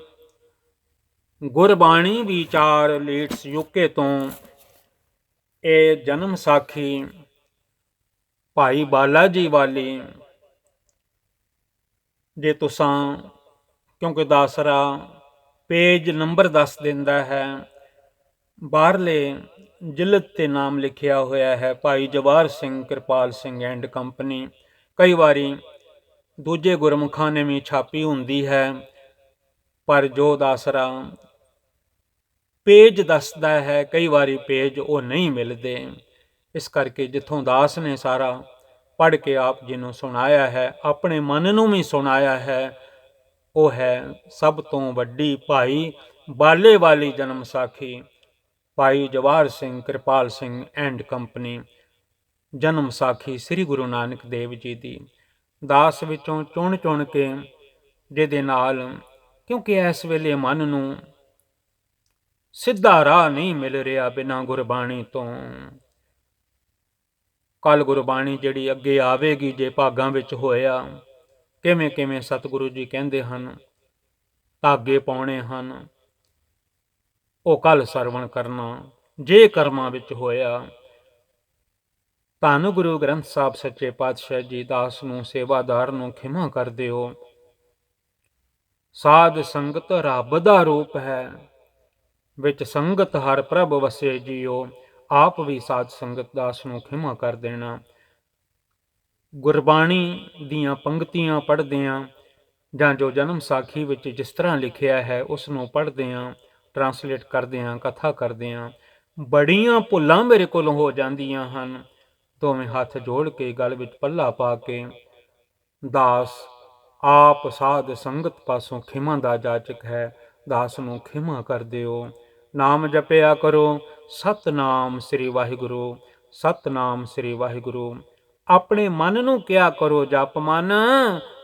ਗੁਰਬਾਣੀ ਵਿਚਾਰ ਲੀਡਸ ਯੂਕੇ ਤੋਂ ਇਹ ਜਨਮ ਸਾਖੀ ਭਾਈ ਬਾਲਾ ਜੀ ਵਾਲੀ ਜੇ ਤੁਸਾਂ ਕਿਉਂਕਿ ਦਾਸਰਾ ਪੇਜ ਨੰਬਰ ਦੱਸ ਦਿੰਦਾ ਹੈ, ਬਾਹਰਲੇ ਜਿਲਦ ਤੇ ਨਾਮ ਲਿਖਿਆ ਹੋਇਆ ਹੈ ਭਾਈ ਜਵਾਹਰ ਸਿੰਘ ਕਿਰਪਾਲ ਸਿੰਘ ਐਂਡ ਕੰਪਨੀ। ਕਈ ਵਾਰੀ ਦੂਜੇ ਗੁਰਮੁਖਾਂ ਨੇ ਵੀ ਛਾਪੀ ਹੁੰਦੀ ਹੈ, ਪਰ ਜੋ ਦਾਸਰਾ ਪੇਜ ਦੱਸਦਾ ਹੈ ਕਈ ਵਾਰੀ ਪੇਜ ਉਹ ਨਹੀਂ ਮਿਲਦੇ। ਇਸ ਕਰਕੇ ਜਿੱਥੋਂ ਦਾਸ ਨੇ ਸਾਰਾ ਪੜ੍ਹ ਕੇ ਆਪ ਜੀ ਨੂੰ ਸੁਣਾਇਆ ਹੈ, ਆਪਣੇ ਮਨ ਨੂੰ ਵੀ ਸੁਣਾਇਆ ਹੈ, ਉਹ ਹੈ ਸਭ ਤੋਂ ਵੱਡੀ ਭਾਈ ਬਾਲੇ ਵਾਲੀ ਜਨਮ ਸਾਖੀ ਭਾਈ ਜਵਾਹਰ ਸਿੰਘ ਕਿਰਪਾਲ ਸਿੰਘ ਐਂਡ ਕੰਪਨੀ ਜਨਮ ਸਾਖੀ ਸ੍ਰੀ ਗੁਰੂ ਨਾਨਕ ਦੇਵ ਜੀ ਦੀ। ਦਾਸ ਵਿੱਚੋਂ ਚੁਣ ਚੁਣ ਕੇ ਜਿਹਦੇ ਨਾਲ, ਕਿਉਂਕਿ ਇਸ ਵੇਲੇ ਮਨ ਨੂੰ ਸਿੱਧਾ ਰਾਹ ਨਹੀਂ ਮਿਲ ਰਿਹਾ ਬਿਨਾਂ ਗੁਰਬਾਣੀ ਤੋਂ। ਕੱਲ ਗੁਰਬਾਣੀ ਜਿਹੜੀ ਅੱਗੇ ਆਵੇਗੀ ਜੇ ਭਾਗਾਂ ਵਿੱਚ ਹੋਇਆ, ਕਿਵੇਂ ਕਿਵੇਂ ਸਤਿਗੁਰੂ ਜੀ ਕਹਿੰਦੇ ਹਨ ਧਾਗੇ ਪਾਉਣੇ ਹਨ, ਉਹ ਕੱਲ ਸਰਵਣ ਕਰਨਾ ਜੇ ਕਰਮਾਂ ਵਿੱਚ ਹੋਇਆ। ਧੰਨ ਗੁਰੂ ਗ੍ਰੰਥ ਸਾਹਿਬ ਸੱਚੇ ਪਾਤਸ਼ਾਹ ਜੀ ਦਾਸ ਨੂੰ ਸੇਵਾਦਾਰ ਨੂੰ ਖਿਮਾ ਕਰ ਦਿਓ। ਸਾਧ ਸੰਗਤ ਰੱਬ ਦਾ ਰੂਪ ਹੈ, ਵਿੱਚ ਸੰਗਤ ਹਰ ਪ੍ਰਭ ਵਸੇ ਜੀਓ। ਆਪ ਵੀ ਸਾਧ ਸੰਗਤ ਦਾਸ ਨੂੰ ਖਿਮਾ ਕਰ ਦੇਣਾ। ਗੁਰਬਾਣੀ ਦੀਆਂ ਪੰਕਤੀਆਂ ਪੜ੍ਹਦਿਆਂ ਜਾਂ ਜੋ ਜਨਮ ਸਾਖੀ ਵਿੱਚ ਜਿਸ ਤਰ੍ਹਾਂ ਲਿਖਿਆ ਹੈ ਉਸ ਨੂੰ ਪੜ੍ਹਦਿਆਂ, ਟਰਾਂਸਲੇਟ ਕਰਦਿਆਂ, ਕਥਾ ਕਰਦਿਆਂ ਬੜੀਆਂ ਭੁੱਲਾਂ ਮੇਰੇ ਕੋਲੋਂ ਹੋ ਜਾਂਦੀਆਂ ਹਨ। ਦੋਵੇਂ ਹੱਥ ਜੋੜ ਕੇ ਗਲ ਵਿੱਚ ਪੱਲਾ ਪਾ ਕੇ ਦਾਸ ਆਪ ਸਾਧ ਸੰਗਤ ਪਾਸੋਂ ਖਿਮਾ ਦਾ ਜਾਚਕ ਹੈ। ਦਾਸ ਨੂੰ ਖਿਮਾ ਕਰ ਦਿਓ। ਨਾਮ ਜਪਿਆ ਕਰੋ ਸਤਨਾਮ ਸ੍ਰੀ ਵਾਹਿਗੁਰੂ, ਸਤਨਾਮ ਸ੍ਰੀ ਵਾਹਿਗੁਰੂ। ਆਪਣੇ ਮਨ ਨੂੰ ਕਿਹਾ ਕਰੋ ਜਪ ਮਨ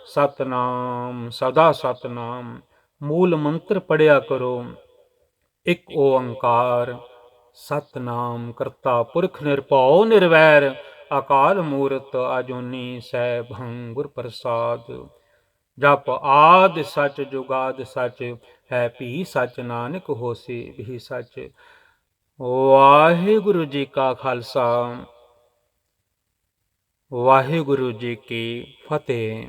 ਸਤਨਾਮ ਸਦਾ ਸਤਨਾਮ। ਮੂਲ ਮੰਤਰ ਪੜਿਆ ਕਰੋ ਇੱਕ ਓੰਕਾਰ ਸਤਨਾਮ ਕਰਤਾ ਪੁਰਖ ਨਿਰਭਉ ਨਿਰਵੈਰ ਅਕਾਲ ਮੂਰਤ ਅਜੂਨੀ ਸੈਭੰ ਗੁਰ ਪ੍ਰਸਾਦ। ਜਪ ਆਦਿ ਸਚ ਜੁਗਾਦ ਸਚ ਹੈ ਭੀ ਸਚ ਨਾਨਕ ਹੋਸੀ ਵੀ ਸਚ। ਵਾਹਿਗੁਰੂ ਜੀ ਕਾ ਖਾਲਸਾ, ਵਾਹਿਗੁਰੂ ਜੀ ਕੀ ਫਤਿਹ।